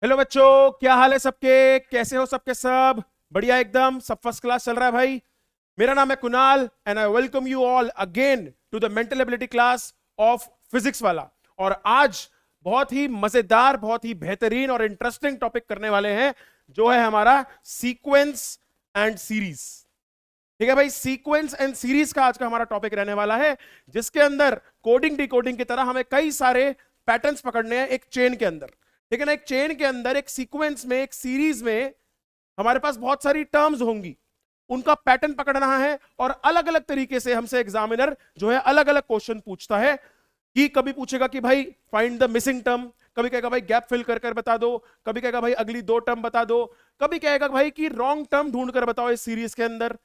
Hello बच्चों, क्या हाल है सबके? कैसे हो सबके सब? बढ़िया, एकदम सब फर्स्ट क्लास चल रहा है भाई। मेरा नाम है Kunal and I welcome you all again to the mental ability class of physics वाला। और आज बहुत ही मजेदार, बहुत ही बेहतरीन और इंटरेस्टिंग टॉपिक करने वाले हैं, जो है हमारा सीक्वेंस एंड सीरीज। ठीक है भाई, सीक्वेंस एंड सीरीज का आज का हमारा टॉपिक रहने वाला है, जिसके अंदर कोडिंग डिकोडिंग की तरह हमें कई सारे पैटर्न्स पकड़ने हैं एक चेन के अंदर। ठीक है ना? एक चेन के अंदर, एक सीक्वेंस में, एक सीरीज में हमारे पास बहुत सारी टर्म्स होंगी, उनका पैटर्न पकड़ना है। और अलग अलग तरीके से हमसे एग्जामिनर जो है अलग अलग क्वेश्चन पूछता है। कि कभी पूछेगा कि भाई फाइंड द मिसिंग टर्म, कभी कहेगा भाई गैप फिल कर कर बता दो, कभी कहेगा भाई अगली दो टर्म बता दो, कभी कहेगा भाई कि रॉन्ग टर्म ढूंढ कर बताओ इस सीरीज के अंदर।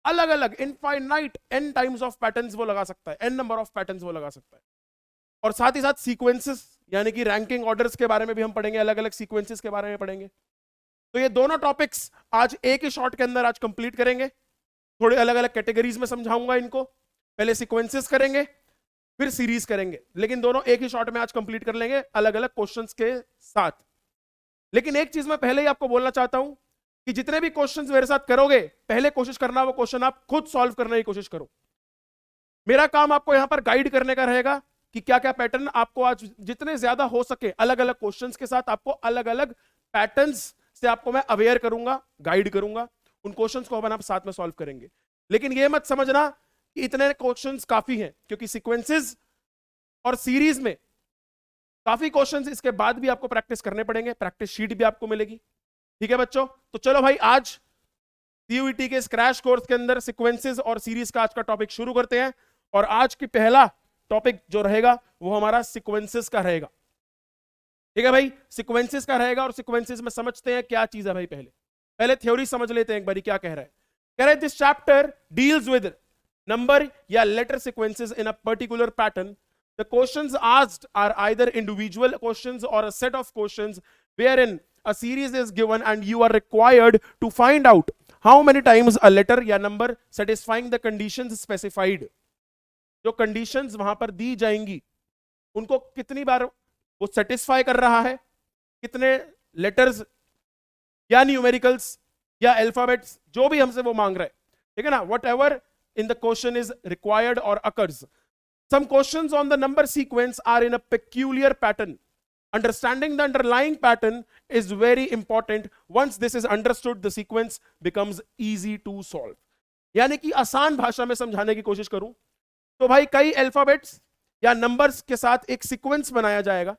अलग अलग infinite N times of patterns वो लगा सकता है, एन नंबर ऑफ पैटर्न्स वो लगा सकता है। और साथ ही साथ सीक्वेंसेस यानी कि रैंकिंग ऑर्डर्स के बारे में भी हम पढ़ेंगे, अलग अलग सीक्वेंसेस के बारे में पढ़ेंगे। तो ये दोनों टॉपिक्स आज एक ही शॉट के अंदर आज कंप्लीट करेंगे। थोड़े अलग अलग कैटेगरीज में समझाऊंगा इनको। पहले सीक्वेंसेस करेंगे, फिर सीरीज करेंगे, लेकिन दोनों एक ही शॉट में आज कंप्लीट कर लेंगे अलग अलग क्वेश्चंस के साथ। लेकिन एक चीज मैं पहले ही आपको बोलना चाहता हूं कि जितने भी क्वेश्चंस मेरे साथ करोगे, पहले कोशिश करना वो क्वेश्चन आप खुद सॉल्व करने की कोशिश करो। मेरा काम आपको यहां पर गाइड करने का रहेगा कि क्या क्या पैटर्न आपको आज जितने ज्यादा हो सके अलग अलग क्वेश्चंस के साथ आपको अलग अलग पैटर्न्स से आपको मैं अवेयर करूंगा, गाइड करूंगा। उन क्वेश्चंस को अपन आप साथ में सॉल्व करेंगे। लेकिन यह मत समझना कि इतने क्वेश्चंस काफी हैं, क्योंकि सीक्वेंसेस और सीरीज में काफी क्वेश्चंस इसके बाद भी आपको प्रैक्टिस करने पड़ेंगे, प्रैक्टिस शीट भी आपको मिलेगी। ठीक है बच्चों? तो चलो भाई, आज सीयूईटी के क्रैश कोर्स के अंदर सीक्वेंसेस और सीरीज का आज का टॉपिक शुरू करते हैं। और आज की पहला टॉपिक जो रहेगा वो हमारा सीक्वेंसेस का रहेगा। ठीक है भाई, सीक्वेंसेस का रहेगा। और सीक्वेंसेस में समझते हैं क्या चीज है भाई। पहले पहले थ्योरी समझ लेते हैं एक बारी, क्या कह रहा है। कह रहा है this chapter deals with number या letter sequences in a particular pattern. The questions asked are either individual questions or a set of questions wherein a series is given and you are required to find out how many times a letter या number satisfying the conditions specified. जो conditions वहां पर दी जाएंगी उनको कितनी बार वो satisfy कर रहा है, कितने लेटर्स या न्यूमेरिकल्स या अल्फाबेट्स जो भी हमसे वो मांग रहे हैं। ठीक है ना? What ever in the question is required और occurs. Some questions on the number sequence are in a peculiar pattern. Understanding the underlying pattern is very important. Once this is understood, the sequence becomes easy to solve. यानी कि आसान भाषा में समझाने की कोशिश करूं तो भाई कई अल्फाबेट्स या नंबर्स के साथ एक सीक्वेंस बनाया जाएगा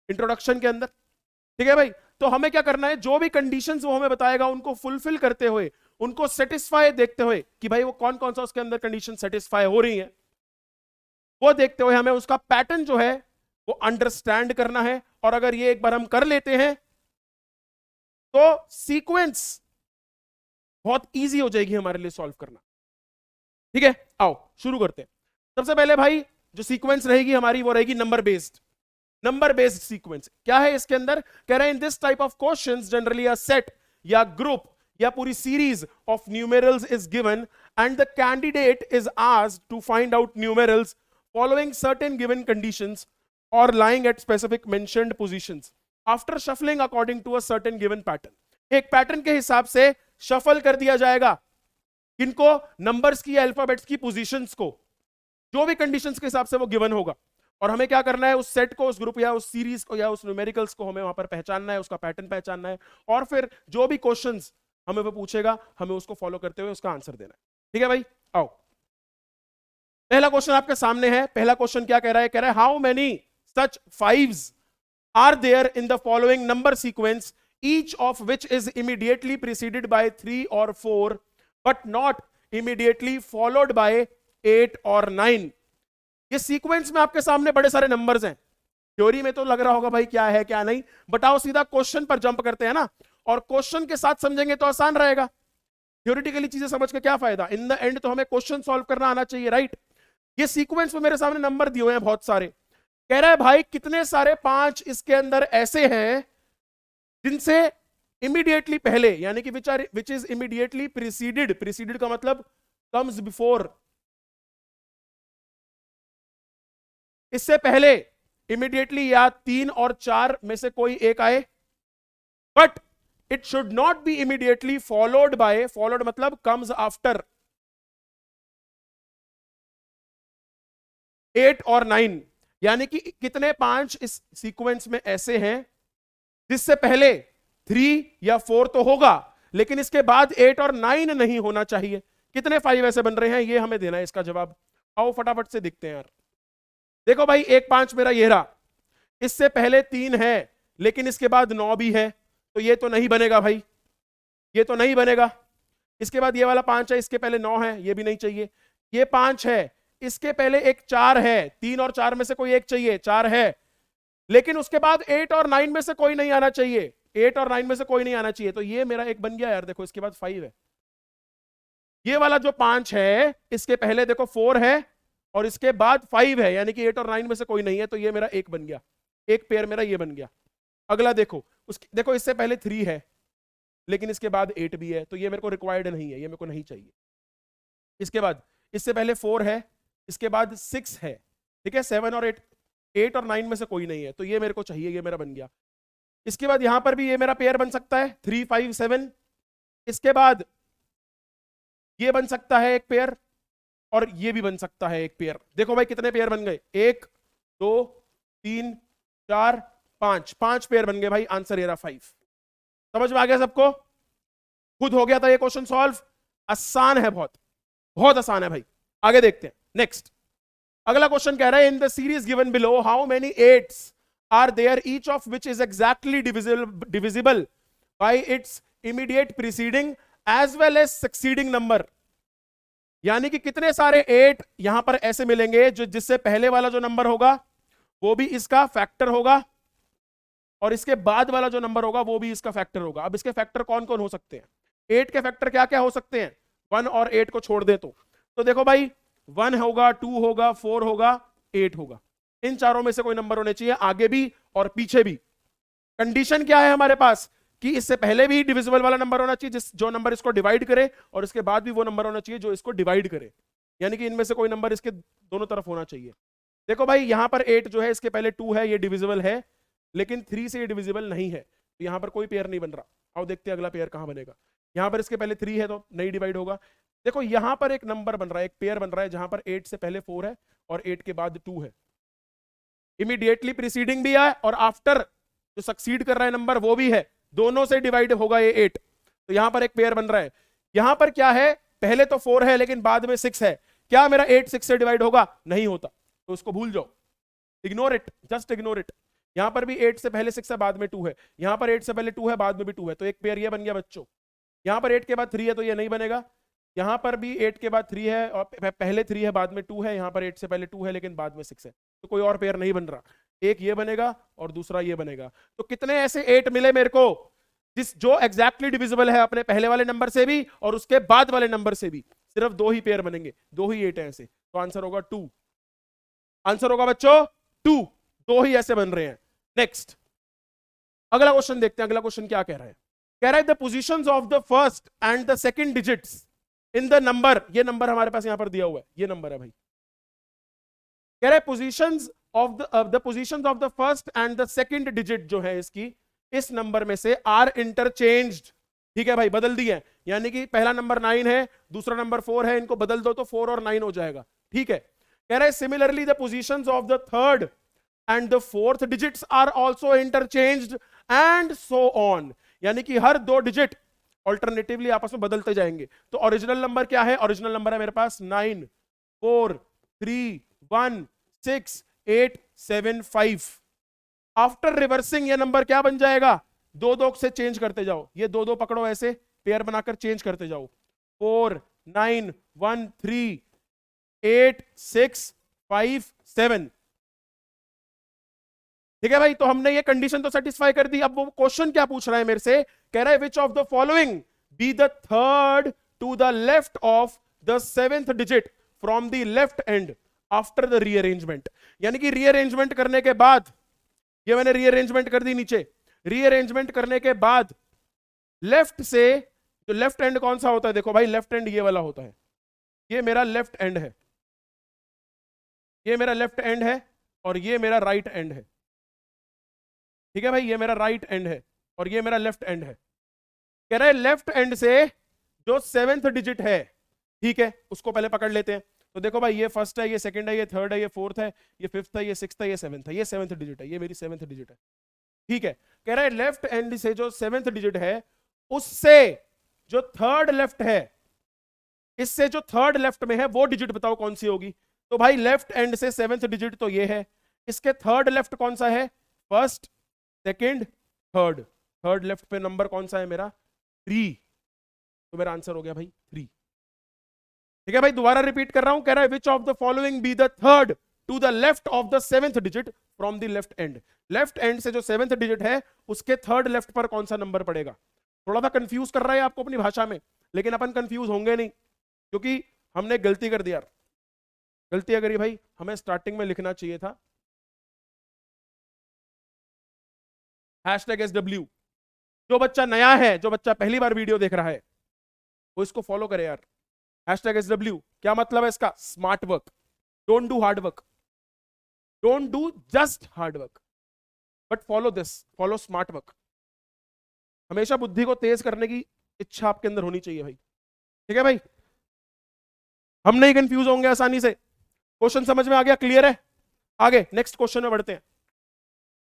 इंट्रोडक्शन के अंदर। ठीक है भाई? तो हमें क्या करना है, जो भी कंडीशंस वो हमें बताएगा उनको फुलफिल करते हुए, उनको सेटिस्फाई देखते हुए कि भाई वो कौन कौन सा उसके अंदर कंडीशन सेटिस्फाई हो रही है, वो देखते हुए हमें उसका पैटर्न जो है वो अंडरस्टैंड करना है। और अगर ये एक बार हम कर लेते हैं तो सीक्वेंस बहुत इजी हो जाएगी हमारे लिए सॉल्व करना। ठीक है, आओ शुरू करते हैं। सबसे पहले भाई जो सीक्वेंस रहेगी हमारी वो रहेगी number based. Number based sequence क्या है इसके अंदर? कह रहे हैं in this type of questions generally a set या ग्रुप या पूरी series of numerals is given and the candidate is asked to find out numerals following certain given conditions or lying at specific mentioned positions after shuffling according to a certain given pattern. एक pattern के हिसाब से shuffle कर दिया जाएगा किनको? Numbers की या अल्फाबेट्स की पोजीशंस को, जो भी कंडीशंस के हिसाब से वो गिवन होगा। और हमें क्या करना है, उस सेट को, उस ग्रुप या उस सीरीज को या उस न्यूमेरिकल्स को हमें वहां पर पहचानना है, उसका पैटर्न पहचानना है। और फिर जो भी क्वेश्चंस हमें वो पूछेगा हमें उसको फॉलो करते हुए उसका आंसर देना है। ठीक है भाई? आओ पहला क्वेश्चन आपके सामने है। पहला क्वेश्चन क्या कह रहा है? कह रहा है how many such fives are there in the following number sequence each of which is immediately preceded by 3 और 4 but not immediately followed by 8 और 9. ये सीक्वेंस में आपके सामने बड़े सारे नंबर्स हैं। थ्योरी में तो लग रहा होगा भाई क्या है क्या नहीं, बट आओ सीधा क्वेश्चन पर जंप करते हैं ना, और क्वेश्चन के साथ समझेंगे तो आसान रहेगा। थ्योरेटिकली चीजें समझ के क्या फायदा, इन द एंड तो हमें क्वेश्चन सॉल्व करना आना चाहिए, राइट? ये सीक्वेंस में मेरे सामने नंबर दिए हुए हैं बहुत सारे। कह रहा है भाई कितने सारे 5 इसके अंदर ऐसे हैं जिनसे इमीडिएटली पहले, यानी कि विच इज इमीडिएटली प्रीसीडेड, प्रीसीडेड का मतलब कम्स बिफोर, इससे पहले इमीडिएटली या 3 और 4 में से कोई एक आए, but it should not be immediately followed bye, followed मतलब कम्स आफ्टर 8 और 9। यानी कि कितने 5 इस सीक्वेंस में ऐसे हैं जिससे पहले 3 या 4 तो होगा, लेकिन इसके बाद 8 और 9 नहीं होना चाहिए। कितने 5 ऐसे बन रहे हैं, ये हमें देना है इसका जवाब। आओ फटाफट से दिखते हैं यार। देखो भाई, 1 5 मेरा ये रहा, इससे पहले 3 है लेकिन इसके बाद 9 भी है, तो ये तो नहीं बनेगा भाई, ये तो नहीं बनेगा। इसके बाद ये वाला 5 है, इसके पहले 9 है, ये भी नहीं चाहिए। ये 5 है, इसके पहले एक 4 है, 3 और 4 में से कोई एक चाहिए, 4 है, लेकिन उसके बाद 8 और 9 में से कोई नहीं आना चाहिए, 8 और 9 में से कोई नहीं आना चाहिए, तो ये मेरा एक बन गया यार। देखो इसके बाद 5 है, ये वाला जो 5 है इसके पहले देखो 4 है और इसके बाद 5 है, यानी कि 8 और 9 में से कोई नहीं है, तो ये मेरा एक बन गया, एक पेयर मेरा ये बन गया। अगला देखो, देखो इससे पहले 3 है लेकिन इसके बाद 8 भी है, तो ये मेरे को रिक्वायर्ड नहीं है, ये मेरे को नहीं चाहिए। इसके बाद इससे पहले 4 है, इसके बाद 6 है, ठीक है, 7 और 8, 8 और 9 में से कोई नहीं है, तो ये मेरे को चाहिए, ये मेरा बन गया। इसके बाद यहां पर भी ये मेरा पेयर बन सकता है 3 5 7। इसके बाद ये बन सकता है एक पेयर और ये भी बन सकता है एक पेयर। देखो भाई कितने पेयर बन गए, 1 2 3 4 5, 5 पेयर बन गए भाई। आंसर ये रहा 5। समझ में आ गया सबको? खुद हो गया था ये क्वेश्चन सॉल्व। आसान है, बहुत बहुत आसान है भाई। आगे देखते हैं नेक्स्ट। अगला क्वेश्चन कह रहा है, in the series given below how many 8s are there each of which is exactly divisible by its immediate preceding as well as succeeding number. यानी कि कितने सारे 8 यहां पर ऐसे मिलेंगे जो जिससे पहले वाला जो नंबर होगा वो भी इसका फैक्टर होगा और इसके बाद वाला जो नंबर होगा वो भी इसका फैक्टर होगा। अब इसके फैक्टर कौन कौन हो सकते हैं? 8 के फैक्टर क्या क्या हो सकते हैं? 1 और 8 को छोड़ दे तो देखो भाई 1 होगा, 2 होगा, 4 होगा, 8 होगा। इन चारों में से कोई नंबर होने चाहिए, आगे भी और पीछे भी। कंडीशन क्या है हमारे पास कि इससे पहले भी डिविजिबल वाला नंबर होना चाहिए जो नंबर इसको डिवाइड करे, और इसके बाद भी वो नंबर होना चाहिए जो इसको डिवाइड करे। यानी कि इनमें से कोई नंबर इसके दोनों तरफ होना चाहिए। देखो भाई यहां पर 8 जो है इसके पहले 2 है, ये डिविजिबल है, लेकिन 3 से ये डिविजिबल नहीं है, तो यहां पर कोई पेयर नहीं बन रहा। आओ देखते हैं अगला पेयर कहां बनेगा। यहां पर इसके पहले 3 है तो नहीं डिवाइड होगा। देखो यहां पर एक नंबर बन रहा है, एक पेयर बन रहा है जहां पर 8 से पहले 4 है और 8 के बाद 2 है। इमीडिएटली प्रीसीडिंग भी है और आफ्टर जो सक्सीड कर रहा है नंबर वो भी है, दोनों से डिवाइड होगा ये 8, तो यहां पर एक पेयर बन रहा है। यहां पर क्या है, पहले तो 4 है लेकिन बाद में 6 है, क्या मेरा 8 6 से डिवाइड होगा? नहीं होता, तो उसको भूल जाओ, ignore it, just ignore it. यहां पर भी 8 से पहले 6 है, बाद में 2 है, यहां पर 8 से पहले 2 है, बाद में भी 2 है, तो एक पेयर ये बन गया बच्चों। यहां पर 8 के बाद 3 है तो ये नहीं बनेगा, यहां पर भी 8 के बाद 3 है और पहले 3 है बाद में 2 है, यहां पर 8 से पहले 2 है लेकिन बाद में 6 है, तो कोई और पेयर नहीं बन रहा। एक ये बनेगा और दूसरा ये बनेगा। तो कितने ऐसे 8 मिले मेरे को जो एग्जैक्टली डिविजिबल है अपने पहले वाले नंबर से भी और उसके बाद वाले नंबर से भी? सिर्फ 2 ही पेयर बनेंगे, 2 ही 8 है ऐसे, तो आंसर होगा 2। आंसर होगा बच्चों 2, 2 ही ऐसे बन रहे हैं। नेक्स्ट अगला क्वेश्चन देखते हैं। अगला क्वेश्चन क्या कह रहा है? कह रहा है the positions of the first and the second digits in the number. ये नंबर हमारे पास यहां पर दिया हुआ है, ये नंबर है भाई। कह रहा है positions of the positions of the first and the second digit जो है इसकी, इस नंबर में से आर इंटरचेंज्ड। ठीक है भाई, बदल दिए, यानी कि पहला नंबर 9 है, दूसरा नंबर 4 है, इनको बदल दो तो 4 और 9 हो जाएगा। ठीक है, कह रहा है similarly the positions of the third and the fourth digits are also interchanged and so on. यानी कि हर 2 डिजिट ऑल्टरनेटिवली आपस में बदलते जाएंगे। तो ओरिजिनल नंबर क्या है? ओरिजिनल नंबर है मेरे पास 9 4 3 1 6 8 7 5। आफ्टर रिवर्सिंग ये नंबर क्या बन जाएगा? 2 2 से चेंज करते जाओ, ये 2 2 पकड़ो, ऐसे पेयर बनाकर चेंज करते जाओ। 4 9 1 3 8 6 5 7। ठीक है भाई, तो हमने ये कंडीशन तो सेटिस्फाई कर दी। अब वो क्वेश्चन क्या पूछ रहा है मेरे से? कह रहा है which of the following be the third to the left of the 7th digit from the left end after the rearrangement. यानी कि रीअरेंजमेंट करने के बाद, ये मैंने रीअरेंजमेंट कर दी नीचे, रीअरेंजमेंट करने के बाद लेफ्ट से जो लेफ्ट एंड कौन सा होता है? देखो भाई लेफ्ट एंड ये वाला होता है, ये मेरा लेफ्ट एंड है, ये मेरा लेफ्ट एंड है और ये मेरा राइट एंड है। ठीक है भाई, ये मेरा राइट एंड है, और ये मेरा लेफ्ट एंड है। कह रहा है लेफ्ट एंड से जो 7th डिजिट है, ठीक है, उसको पहले पकड़ लेते हैं। तो देखो भाई, ये फर्स्ट है, ये सेकंड है, ये थर्ड है, ये फोर्थ है, ये फिफ्थ है, ये सिक्स्थ है, ये सेवंथ है, ये 7th डिजिट है, ये मेरी 7th डिजिट है, ठीक है। कह रहा है लेफ्ट एंड से जो 7th डिजिट है उससे जो थर्ड लेफ्ट है, इससे जो थर्ड लेफ्ट में है वो डिजिट बताओ कौन सी होगी। तो भाई लेफ्ट एंड से 7th डिजिट तो ये है, इसके थर्ड लेफ्ट कौन सा है, first, second, third. Third left पे नंबर कौन सा है मेरा, 3। तो मेरा आंसर हो गया भाई 3। ठीक है भाई, दोबारा रिपीट कर रहा हूं। कह रहा है which of the following be the third to the left of the 7th digit from the left end. Left end से जो 7th डिजिट है उसके थर्ड लेफ्ट पर कौन सा नंबर पड़ेगा। थोड़ा सा कंफ्यूज कर रहा है आपको अपनी भाषा में, लेकिन अपन कंफ्यूज होंगे नहीं, क्योंकि हमने गलती कर दिया। गलती अगर ये भाई, हमें स्टार्टिंग में लिखना चाहिए था #SW। जो बच्चा नया है, जो बच्चा पहली बार वीडियो देख रहा है, वो इसको फॉलो करे यार। #SW क्या मतलब है इसका, smart work. Don't do hard work, don't do just hard work, but follow this, follow smart work. हमेशा बुद्धि को तेज करने की इच्छा आपके अंदर होनी चाहिए भाई। ठीक है भाई, हम नहीं कंफ्यूज होंगे आसानी से। क्वेश्चन समझ में आ गया, क्लियर है। आगे नेक्स्ट क्वेश्चन में बढ़ते हैं।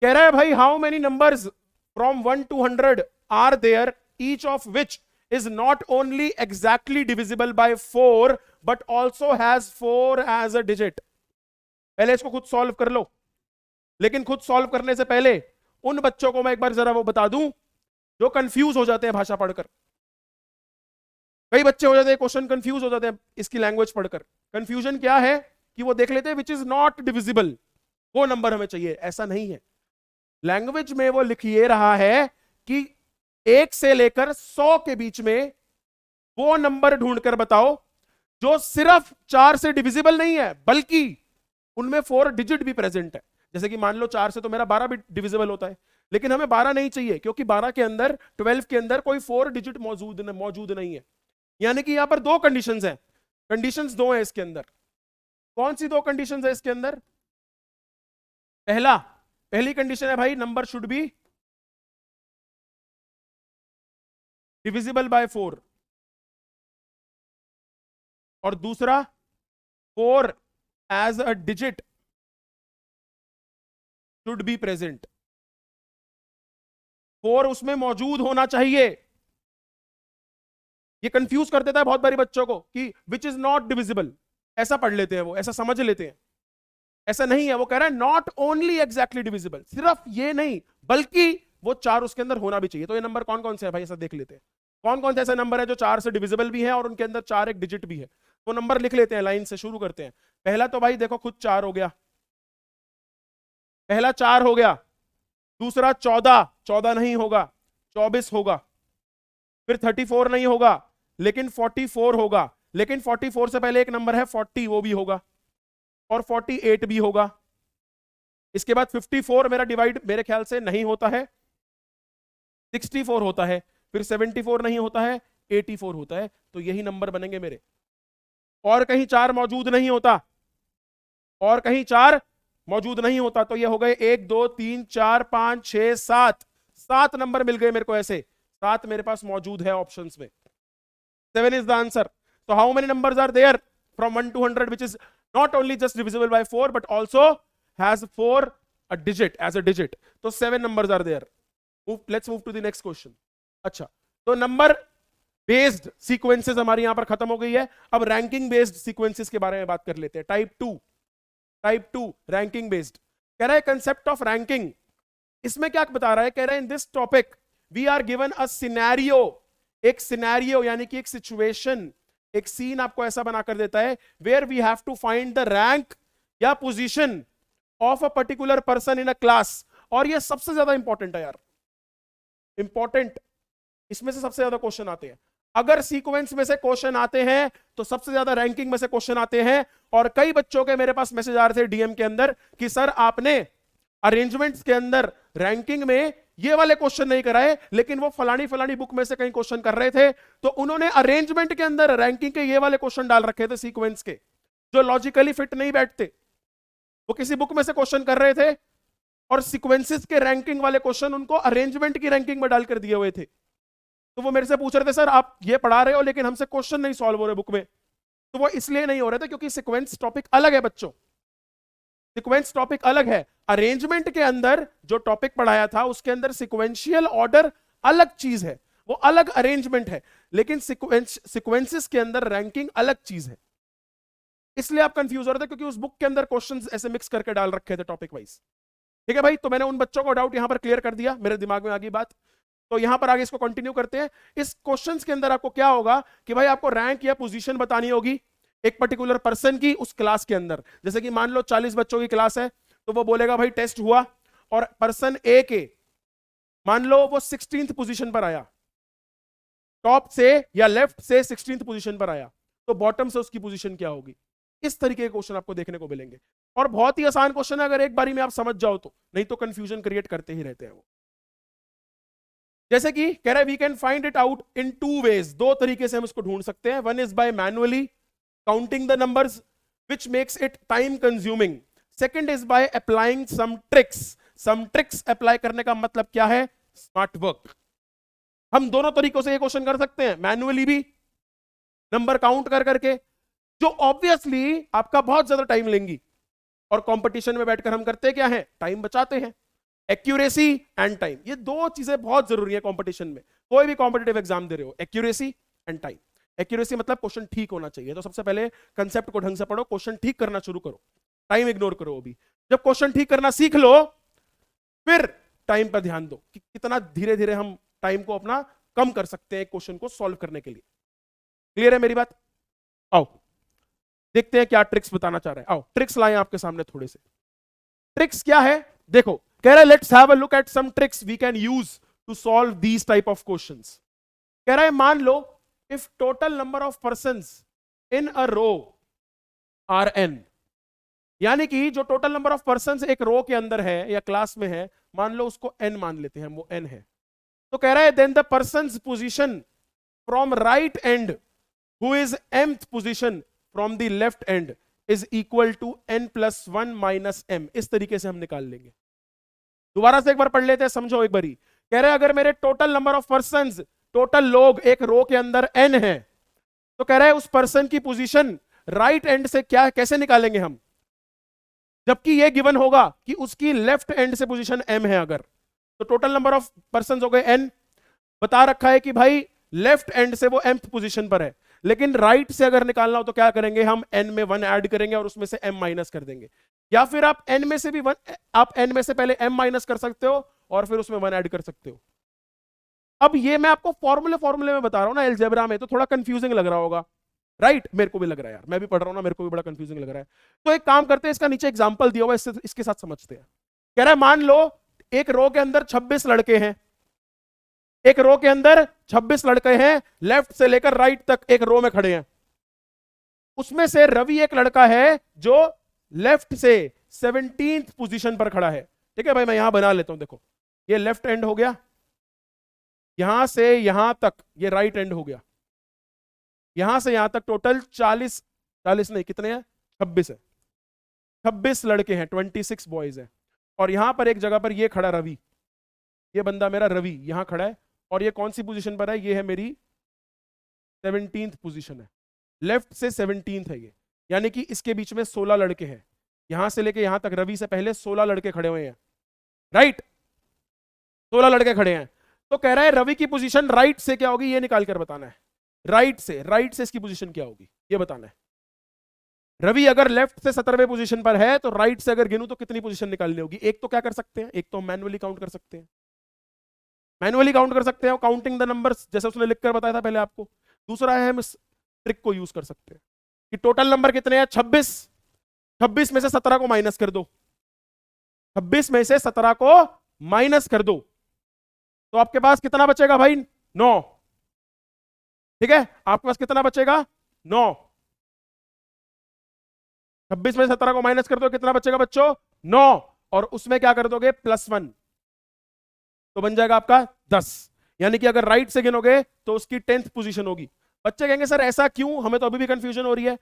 कह रहा है भाई how many numbers from 1 to 100 are there each of which is not only exactly divisible by 4 but also has 4 as a digit। पहले इसको खुद सॉल्व कर लो, लेकिन खुद सॉल्व करने से पहले उन बच्चों को मैं एक बार जरा वो बता दूं जो कंफ्यूज हो जाते हैं भाषा पढ़कर। कई बच्चे हो जाते हैं क्वेश्चन कंफ्यूज हो जाते हैं इसकी लैंग्वेज पढ़कर। कंफ्यूजन क्या है कि वो देख लेते हैं विच इज नॉट डिविजिबल, वो नंबर हमें चाहिए। ऐसा नहीं है, लैंग्वेज में वो लिख ये रहा है कि 1 से लेकर 100 के बीच में वो नंबर ढूंढकर बताओ जो सिर्फ 4 से डिविजिबल नहीं है, बल्कि उनमें 4 डिजिट भी प्रेजेंट है। जैसे कि मान लो 4 से तो मेरा 12 भी डिविजिबल होता है, लेकिन हमें 12 नहीं चाहिए, क्योंकि 12 के अंदर, 12 के अंदर कोई 4 डिजिट मौजूद नहीं है। यानी कि यहां पर 2 कंडीशंस हैं, कंडीशंस 2 हैं इसके अंदर। कौन सी 2 कंडीशंस है इसके अंदर। पहली कंडीशन है भाई number should be divisible by 4, और दूसरा 4 as a digit should be present. 4 उसमें मौजूद होना चाहिए। ये कंफ्यूज कर देता है बहुत बारी बच्चों को कि विच इज नॉट डिविजिबल, ऐसा पढ़ लेते हैं, वो ऐसा समझ लेते हैं। ऐसा नहीं है, वो कह रहा है नॉट ओनली एग्जैक्टली डिविजिबल, सिर्फ ये नहीं बल्कि वो 4 उसके अंदर होना भी चाहिए। तो ये नंबर कौन कौन से है भाई, ऐसा देख लेते हैं कौन कौन से ऐसे नंबर है जो 4 से डिविजिबल भी है और उनके अंदर 4 एक डिजिट भी है। तो नंबर लिख लेते हैं, लाइन से शुरू करते हैं। पहला तो भाई देखो खुद 4 हो गया, पहला 4 हो गया। दूसरा 14 नहीं होगा, 24 होगा। फिर 34 नहीं होगा, लेकिन 44 होगा। लेकिन 44 से पहले एक नंबर है 40, वो भी होगा, और 48 भी होगा। इसके बाद 54 मेरा डिवाइड मेरे ख्याल से नहीं होता है, 64 होता है। फिर 74 नहीं होता है, 84 होता है। तो यही नंबर बनेंगे मेरे, और कहीं 4 मौजूद नहीं होता, और कहीं 4 मौजूद नहीं होता। तो ये हो गए 1 2 3 4 5 6 7 नंबर मिल गए मेरे को। ऐसे 7 मेरे पास मौजूद है ऑप्शंस में। 7 इज द आंसर। तो how many numbers are there from 1 to 100 which is not only just divisible by 4 but also has 4 a digit as a digit। तो 7 numbers are there। Let's move to the next question। अच्छा, तो number based sequences हमारी यहां पर खत्म हो गई है। अब रैंकिंग बेस्ड सीक्वेंसेस के बारे में बात कर लेते हैं। Type 2 ranking based. कह रहा है कंसेप्ट ऑफ रैंकिंग, इसमें क्या बता रहा है। कह रहा है in this topic we are given a scenario, एक सिनेरियो यानी कि एक सिचुएशन, एक सीन आपको ऐसा बनाकर देता है where we have to find the rank या position of a particular person in a class. और ये सबसे ज्यादा इंपॉर्टेंट है यार, इंपॉर्टेंट। इसमें से सबसे ज्यादा क्वेश्चन आते हैं। अगर सीक्वेंस में से क्वेश्चन आते हैं तो सबसे ज्यादा रैंकिंग में से क्वेश्चन आते हैं। और कई बच्चों के मेरे पास मैसेज आ रहे थे डीएम के अंदर कि सर आपने अरेंजमेंट्स के अंदर रैंकिंग में ये वाले क्वेश्चन नहीं कराए, लेकिन वो फलानी बुक में से कहीं क्वेश्चन कर रहे थे, तो उन्होंने अरेंजमेंट के अंदर रैंकिंग के ये वाले क्वेश्चन डाल रखे थे सीक्वेंस के, जो लॉजिकली फिट नहीं बैठते। वो किसी बुक में से क्वेश्चन कर रहे थे और सीक्वेंसेस के रैंकिंग वाले क्वेश्चन उनको अरेंजमेंट की रैंकिंग में डालकर दिए हुए थे। तो वो मेरे से पूछ रहे थे सर आप ये पढ़ा रहे हो लेकिन हमसे क्वेश्चन नहीं सॉल्व हो रहे बुक में। तो वो इसलिए नहीं हो रहे थे क्योंकि सीक्वेंस टॉपिक अलग है बच्चों, सीक्वेंस टॉपिक अलग है। अरेंजमेंट के अंदर जो टॉपिक पढ़ाया था उसके अंदर सीक्वेंशियल ऑर्डर अलग चीज है, वो अलग अरेंजमेंट है, लेकिन सीक्वेंसेस के अंदर रैंकिंग अलग चीज है। इसलिए आप कंफ्यूज हो रहे थे क्योंकि उस बुक के अंदर क्वेश्चंस ऐसे मिक्स करके डाल रखे थे टॉपिक वाइज। ठीक है भाई, तो मैंने उन बच्चों को डाउट यहां पर क्लियर कर दिया, मेरे दिमाग में आ गई बात। तो यहां पर आगे इसको कंटिन्यू करते हैं। इस क्वेश्चंस के अंदर आपको क्या होगा कि भाई आपको रैंक या पोजीशन बतानी होगी एक पर्टिकुलर पर्सन की उस क्लास के अंदर। जैसे कि मान लो 40 बच्चों की क्लास है, तो वो बोलेगा भाई टेस्ट हुआ और पर्सन ए के मान लो वो 16th पोजीशन पर आया, टॉप से या लेफ्ट से 16th पोजीशन पर आया, तो बॉटम से उसकी पोजीशन क्या होगी। इस तरीके के क्वेश्चन आपको देखने को मिलेंगे और बहुत ही आसान क्वेश्चन है अगर एक बारी में आप समझ जाओ तो, नहीं तो कंफ्यूजन क्रिएट करते ही रहते हैं वो। जैसे कि कह रहा है we can find it out in 2 ways, 2 तरीके से हम इसको ढूंढ सकते हैं। One is by manually counting the numbers which makes it time consuming, second is by applying some tricks. Some tricks apply करने का मतलब क्या है, स्मार्ट वर्क। हम दोनों तरीकों से ये क्वेश्चन कर सकते हैं, मैनुअली भी नंबर काउंट कर करके, जो ऑब्वियसली आपका बहुत ज्यादा टाइम लेंगी, और कंपटीशन में बैठकर हम करते क्या है, टाइम बचाते हैं। एक्यूरेसी एंड टाइम, ये 2 चीजें बहुत जरूरी है कंपटीशन में। कोई भी कॉम्पिटिटिव एग्जाम दे रहे हो, एक्यूरेसी एंड टाइम। एक्यूरेसी मतलब क्वेश्चन ठीक होना चाहिए, तो सबसे पहले कंसेप्ट को ढंग से पढ़ो, क्वेश्चन ठीक करना शुरू करो, टाइम इग्नोर करो। अभी जब क्वेश्चन ठीक करना सीख लो फिर टाइम पर ध्यान दो कि कितना धीरे धीरे हम टाइम को अपना कम कर सकते हैं क्वेश्चन को सॉल्व करने के लिए। क्लियर है मेरी बात? आओ देखते हैं क्या ट्रिक्स बताना चाह रहे हैं। आओ ट्रिक्स लाएं आपके सामने थोड़े से। ट्रिक्स क्या है देखो, कह रहा है let's have a look at some tricks we can use to solve these type of questions. कह रहा है मान लो if total number of persons in a row are n, यानी कि जो टोटल नंबर ऑफ पर्संस एक रो के अंदर है या क्लास में है, मान लो उसको n मान लेते हैं, वो n है। तो कह रहा है then the persons position from right end who is mth position from the left end is equal to n+1 minus m। इस तरीके से हम निकाल लेंगे। दोबारा से एक बार पढ़ लेते हैं, समझो एक बारी। कह रहे हैं अगर मेरे total number of persons, total लोग एक रो के अंदर n है, तो कह रहे हैं उस पर्सन की पोजीशन राइट एंड से क्या कैसे निकालेंगे हम, जबकि ये गिवन होगा कि उसकी लेफ्ट एंड से पोजीशन m है। अगर तो टोटल नंबर ऑफ पर्संस हो गए n, बता रखा है कि भाई लेफ्ट एंड से वो mth पोजीशन पर है, लेकिन राइट से अगर निकालना हो तो क्या करेंगे, हम n में 1 ऐड करेंगे और उसमें से m माइनस कर देंगे। या फिर आप n में से भी 1, आप n में से पहले m माइनस कर सकते हो और फिर उसमें 1 ऐड कर सकते हो। अब ये मैं आपको फॉर्मूले में बता रहा हूं ना, अलजेब्रा में, तो थोड़ा कंफ्यूजिंग लग रहा होगा, राइट? मेरे को भी लग रहा है यार, मैं भी पढ़ रहा हूं ना, मेरे को भी बड़ा कंफ्यूजिंग लग रहा है। तो एक काम करते हैं, इसका नीचे एग्जांपल दिया हुआ है, इसके साथ समझते हैं। कह रहा है मान लो एक रो के अंदर 26 लड़के हैं, एक रो के अंदर 26 लड़के हैं, लेफ्ट से लेकर राइट तक एक रो में खड़े हैं। उसमें से रवि एक लड़का है जो लेफ्ट से 17th पोजीशन पर खड़ा है। ठीक है भाई, मैं यहां बना लेता हूं, देखो ये लेफ्ट एंड हो गया, यहां से यहां तक ये राइट एंड हो गया, यहां से यहां तक टोटल 40 नहीं, कितने हैं, 26 है। 26 लड़के हैं, 26 बॉयज हैं। और यहां पर एक जगह पर ये खड़ा रवि, ये बंदा मेरा रवि यहां खड़ा है, और ये कौन सी पोजीशन पर है, ये है मेरी 17th पोजीशन है, लेफ्ट से 17th है ये, यानी कि इसके बीच में 16 लड़के हैं। यहां से लेके यहां तक रवि से पहले 16 लड़के खड़े हुए हैं, राइट? 16 लड़के खड़े हैं। तो कह रहा है रवि की पोजीशन राइट से क्या होगी, ये निकाल कर बताना है। राइट से इसकी पोजीशन क्या होगी ये बताना है। रवि अगर लेफ्ट से 17वें पोजीशन पर है, तो राइट से अगर गिनूं तो कितनी पोजीशन निकालनी होगी। एक तो क्या कर सकते हैं, एक तो मैनुअली काउंट कर सकते हैं, मैनुअली काउंट कर सकते हैं, काउंटिंग द नंबर्स जैसे उसने लिखकर बताया था पहले आपको। दूसरा है हम इस ट्रिक को यूज कर सकते हैं कि टोटल नंबर कितने हैं, 26 में से 17 को माइनस कर दो, 26 में से 17 को माइनस कर दो, तो आपके पास कितना बचेगा भाई, 9। ठीक है, आपके पास कितना बचेगा, 9। 26 में 17 को माइनस कर दो, कितना बचेगा बच्चों, 9, और उसमें क्या कर दोगे, +1, तो बन जाएगा आपका 10। यानी कि अगर राइट से गिनोगे तो उसकी 10th पोजीशन होगी। बच्चे कहेंगे सर ऐसा क्यों, हमें तो अभी भी कंफ्यूजन हो रही है।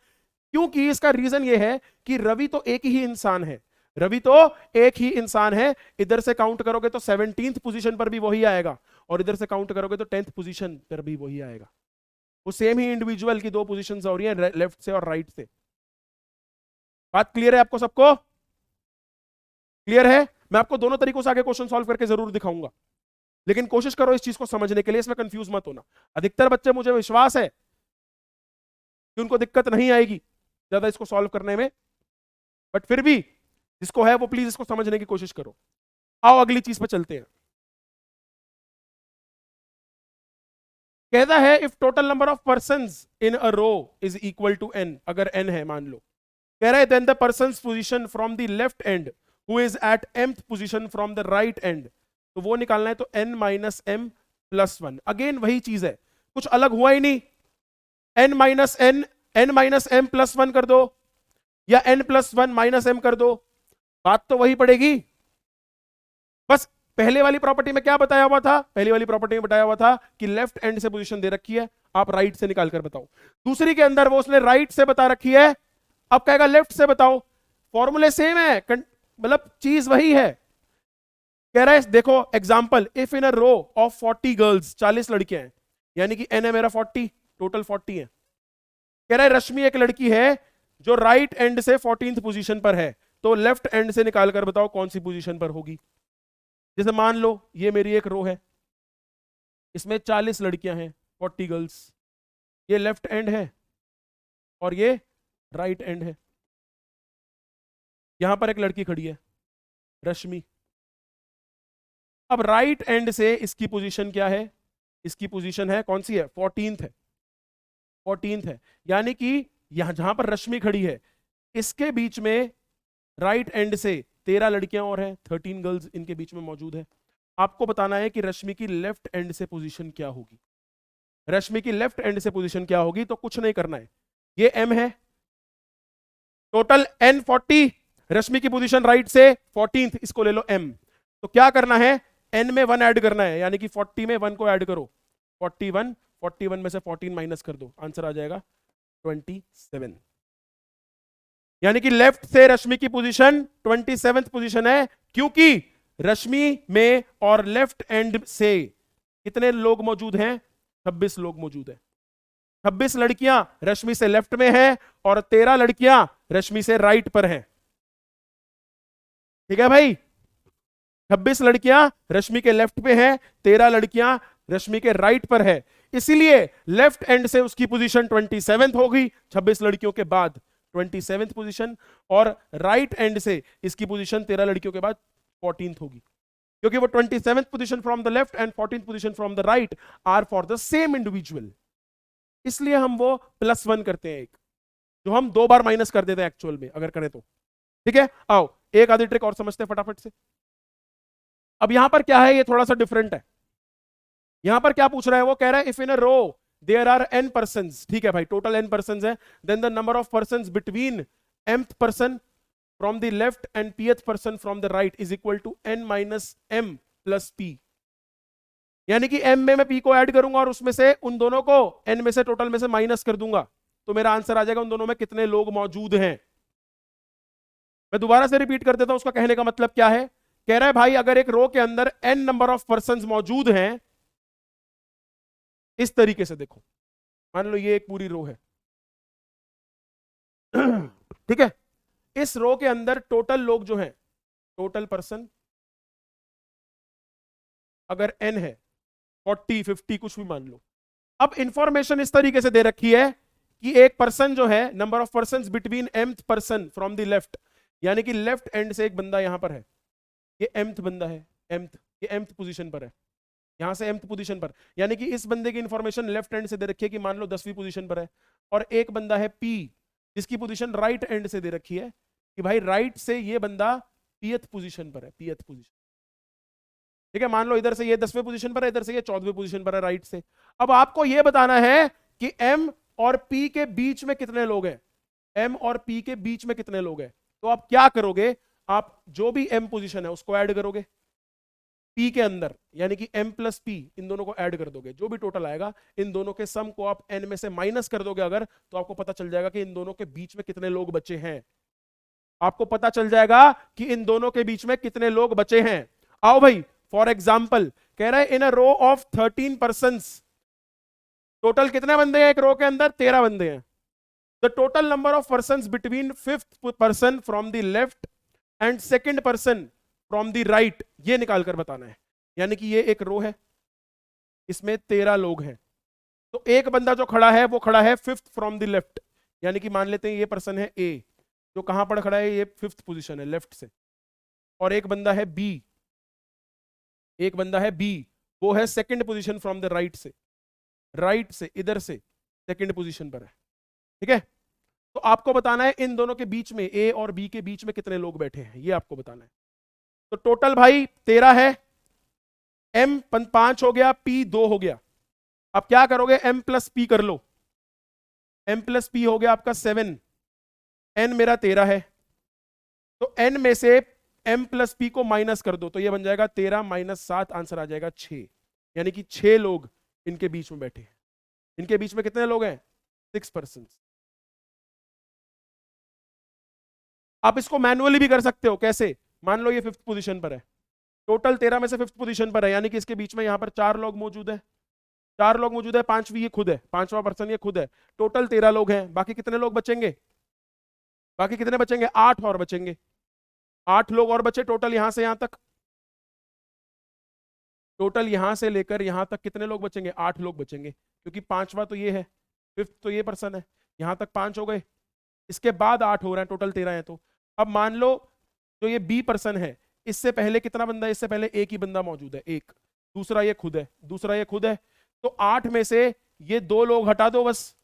क्योंकि इसका रीजन ये है कि रवि तो एक ही इंसान है, रवि तो एक ही इंसान है, इधर से काउंट करोगे तो 17th पोजीशन पर भी वही आएगा और इधर से काउंट करोगे तो 10th पोजीशन पर भी वही आएगा। वो सेम ही इंडिविजुअल की दो पोजीशंस हो रही हैं, लेफ्ट से और राइट से। बात क्लियर है आपको सबको? क्लियर है? मैं आपको दोनों तरीकों से आगे क्वेश्चन सॉल्व करके जरूर दिखाऊंगा, लेकिन कोशिश करो इस चीज को समझने के लिए, इसमें कंफ्यूज मत होना। अधिकतर बच्चे, मुझे विश्वास है कि उनको दिक्कत नहीं आएगी ज्यादा इसको सॉल्व करने में, बट फिर भी जिसको है वो प्लीज इसको समझने की कोशिश करो। आओ अगली चीज पे चलते हैं। कहता है if total number of persons in a row is equal to n, अगर n है मान लो, कह रहा है then the persons position from the left end who is at mth position from the right end, तो वो निकालना है, तो n minus m plus 1। Again वही चीज है, कुछ अलग हुआ ही नहीं। n माइनस m प्लस 1 कर दो या n प्लस 1 माइनस m कर दो, बात तो वही पड़ेगी। बस पहले वाली प्रॉपर्टी में क्या बताया हुआ था? पहली वाली प्रॉपर्टी में बताया हुआ था कि लेफ्ट एंड से पोजीशन दे रखी है, आप राइट से निकाल कर बताओ। दूसरी के अंदर वो उसने राइट से बता रखी है, अब कहेगा लेफ्ट से बताओ। फॉर्मूले सेम है, मतलब चीज वही है। कह रहा है देखो example, if in a row of 40 girls, 40 लड़कियां हैं, यानी कि n है मेरा 40, टोटल 40 है। कह रहा है रश्मि एक लड़की है जो राइट एंड से 14th पोजीशन पर है, तो लेफ्ट एंड से निकाल कर बताओ कौन सी पोजीशन पर होगी। जैसे मान लो ये मेरी एक रो है, इसमें 40 लड़कियां हैं, 40 गर्ल्स, ये लेफ्ट एंड है और ये राइट एंड है। यहां पर एक लड़की खड़ी है, रश्मि। अब राइट एंड से इसकी पोजीशन क्या है? इसकी पोजीशन है कौन सी है? 14th है, 14th है। यानी कि यहां जहां पर रश्मि खड़ी है, इसके बीच में राइट एंड से 13 लड़कियां और हैं, 13 गर्ल्स इनके बीच में मौजूद है। आपको बताना है कि रश्मि की लेफ्ट एंड से पोजीशन क्या होगी। रश्मि की लेफ्ट एंड से पोजीशन क्या होगी? तो कुछ नहीं करना है, ये m है, टोटल n 40, रश्मि की पोजीशन राइट से 14th, इसको ले लो m। तो क्या करना है? n में 1 ऐड करना है, यानी कि 40 में 1 को ऐड करो, 41, 41 में से 14 माइनस कर दो, आंसर आ जाएगा 27। यानी कि लेफ्ट से रश्मि की पोजीशन 27th पोजीशन है, क्योंकि रश्मि में और लेफ्ट एंड से कितने लोग मौजूद हैं? 26 लोग मौजूद हैं। 26 लड़कियां रश्मि से लेफ्ट में हैं और 13 लड़कियां रश्मि से राइट पर हैं। ठीक है भाई, 26 लड़कियां रश्मि के लेफ्ट पे हैं, 13 लड़कियां रश्मि के राइट पर है। इसीलिए लेफ्ट एंड से उसकी पोजीशन 27th होगी 26 लड़कियों के बाद, 27th पोजीशन, और राइट एंड से इसकी पोजीशन 13 लड़कियों के बाद 14th होगी, क्योंकि वो 27th position from the left end 14th position from the right are for the same individual. इसलिए हम वो +1 करते हैं, एक जो हम 2 बार माइनस कर देते हैं एक्चुअल में अगर करें तो। ठीक है, आओ एक आधी ट्रिक और समझते हैं फटाफट से। अब यहां पर क्या है, ये थोड़ा सा डिफरेंट है। यहां पर क्या पूछ रहा है? वो कह रहा है if in a row there are n persons, ठीक है भाई, टोटल n पर्संस है, then the number of persons between mth person from the left end pth person from the right is equal to n minus m plus p। यानी कि m में मैं p को add करूंगा और उसमें से उन दोनों को n में से, टोटल में से माइनस कर दूंगा, तो मेरा आंसर आ जाएगा उन दोनों में कितने लोग मौजूद हैं। मैं दोबारा से रिपीट कर देता हूं, उसका कहने का मतलब क्या है। कह रहा है भाई अगर एक रो के अंदर n नंबर ऑफ पर्संस मौजूद हैं, इस तरीके से देखो, मान लो ये एक पूरी रो है, ठीक है, इस रो के अंदर टोटल लोग जो हैं, टोटल पर्सन अगर n है 40, 50 कुछ भी मान लो। अब इंफॉर्मेशन इस तरीके से दे रखी है कि एक पर्सन जो है, number of person between mth person from the left, यानी कि लेफ्ट एंड से एक बंदा यहां पर है, ये mth बंदा है, ये mth पोजीशन पर है, यहां से mth पोजीशन पर, यानी कि इस बंदे की इंफॉर्मेशन लेफ्ट एंड से दे रखी है कि मान लो 10वीं पोजीशन पर है। और एक बंदा है p, जिसकी पोजीशन राइट एंड से दे रखी है कि भाई राइट से ये बंदा pth पोजीशन पर है, pth पोजीशन। ठीक है, मान लो इधर से ये 10वें पोजीशन पर है, इधर से ये 14वें पोजीशन पर है राइट से। अब आपको ये बताना है कि m और p के बीच में कितने लोग हैं, m और p के बीच में कितने लोग हैं। तो आप क्या करोगे, आप जो भी m पोजीशन है उसको ऐड करोगे p के अंदर, यानी कि m प्लस p, इन दोनों को ऐड कर दोगे, जो भी टोटल आएगा इन दोनों के सम को आप n में से माइनस कर दोगे अगर, तो आपको पता चल जाएगा कि इन दोनों के बीच में कितने लोग बचे हैं। आपको पता चल जाएगा कि इन दोनों के बीच में कितने लोग बचे हैं। आओ भाई, फॉर एग्जाम्पल कह रहा है in a row of 13 person, total कितने बंदे हैं एक रो के अंदर? 13 बंदे हैं। The total number of person between fifth person from the left and second person from the right, ये निकाल कर बताना है। यानी कि ये एक रो है, इसमें 13 लोग हैं, तो एक बंदा जो खड़ा है वो खड़ा है फिफ्थ फ्रॉम द लेफ्ट, यानी कि मान लेते हैं ये पर्सन है ए, जो कहां पर खड़ा है? ये फिफ्थ पोजीशन है लेफ्ट से। और एक बंदा है बी, एक बंदा है बी, वो है second position from the right से, राइट से इधर से सेकंड पोजीशन पर है। ठीक है, तो आपको बताना है इन दोनों के बीच में, ए और बी के बीच में कितने लोग बैठे हैं, ये आपको बताना है। तो टोटल भाई 13 है, एम 5 हो गया, पी 2 हो गया। अब क्या करोगे? एम प्लस पी कर लो, एम प्लस पी हो गया आपका 7, एन मेरा 13 है, तो एन में से एम प्लस पी को माइनस कर दो, तो ये बन जाएगा 13 माइनस 7, आंसर आ जाएगा 6, यानी कि 6 लोग इनके बीच में बैठे हैं। इनके बीच में कितने लोग हैं? 6 पर्सन। आप इसको मैनुअली भी कर सकते हो। कैसे? मान लो ये फिफ्थ पोजीशन पर है, टोटल 13 में से फिफ्थ पोजीशन पर है, यानी कि इसके बीच में यहां पर 4 लोग मौजूद है, 4 लोग मौजूद है, पांचवी ये खुद है, पांचवा पर्सन ये खुद है, टोटल 13 लोग हैं। बाकी कितने लोग बचेंगे? बाकी कितने बचेंगे? 8 और बचेंगे, 8 लोग और बचे टोटल यहां से यहां तक। टोटल यहां से लेकर यहां तक कितने लोग बचेंगे? 8 लोग बचेंगे, क्योंकि पांचवा तो ये है, फिफ्थ तो ये पर्सन है, यहां तक 5 हो गए, इसके बाद 8 हो रहे हैं, टोटल 13 है। तो अब मान लो जो ये बी पर्सन है, इससे पहले कितना बंदा है? इससे पहले एक ही बंदा मौजूद है, एक, दूसरा ये खुद है, दूसरा ये खुद है, तो 8 में से ये 2 लोग हटा दो बस।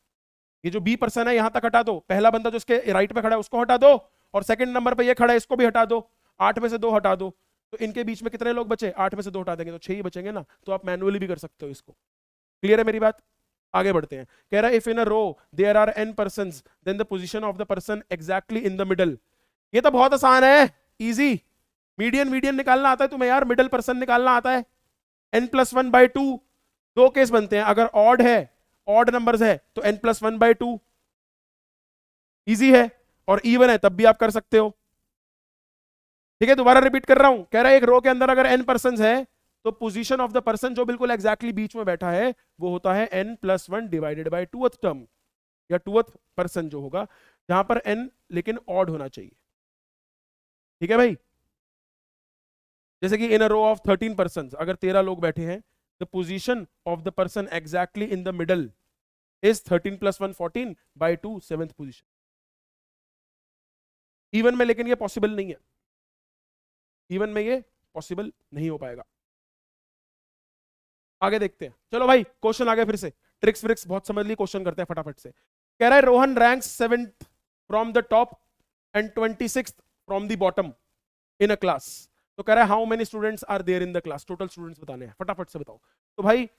ये जो बी पर्सन है यहां तक हटा दो, पहला बंदा जो इसके राइट पे खड़ा है उसको हटा दो, और सेकंड नंबर पे ये खड़ा है इसको भी हटा दो, 8 में से 2 हटा दो, तो इनके बीच में कितने लोग बचे? 8 में से 2 हटा देंगे तो 6 ही बचेंगे ना। तो आप मैनुअली भी कर सकते हो इसको। क्लियर है मेरी बात? आगे बढ़ते हैं। कह रहा है if in a row there are n persons then the position of the person exactly in the middle. ये तो बहुत आसान है, इजी। मीडियन मीडियन निकालना आता है तुम्हें यार, मिडल पर्सन निकालना आता है। n+1/2 दो केस बनते हैं, अगर ऑड है, ऑड नंबर्स है तो n+1/2 इजी है, और इवन है तब भी आप कर सकते हो। ठीक है, दोबारा रिपीट कर रहा हूं। कह रहा है एक रो के अंदर अगर n पर्सन है तो पोजीशन ऑफ द पर्सन जो बिल्कुल एग्जैक्टली बीच में बैठा है वो होता है n+1 divided by 2th term, या 2th पर्सन जो होगा, जहां पर n लेकिन ऑड होना चाहिए। ठीक है भाई, जैसे कि इन अ रो ऑफ 13 पर्सन, अगर 13 लोग बैठे हैं, the position of the person exactly in the middle is 13 + 1 14 by 2 7th position. Even में लेकिन ये पॉसिबल नहीं है, इवन में ये पॉसिबल नहीं हो पाएगा। आगे देखते हैं, चलो भाई क्वेश्चन आगे फिर से, ट्रिक्स व्रिक्स बहुत समझ ली, क्वेश्चन करते हैं फटाफट से। कह रहा है Rohan ranks 7th from the top end 26th from the bottom in a class. तो कह रहा है how many students are there in the class, total students बताने हैं, फटाफट से बताओ। तो भाई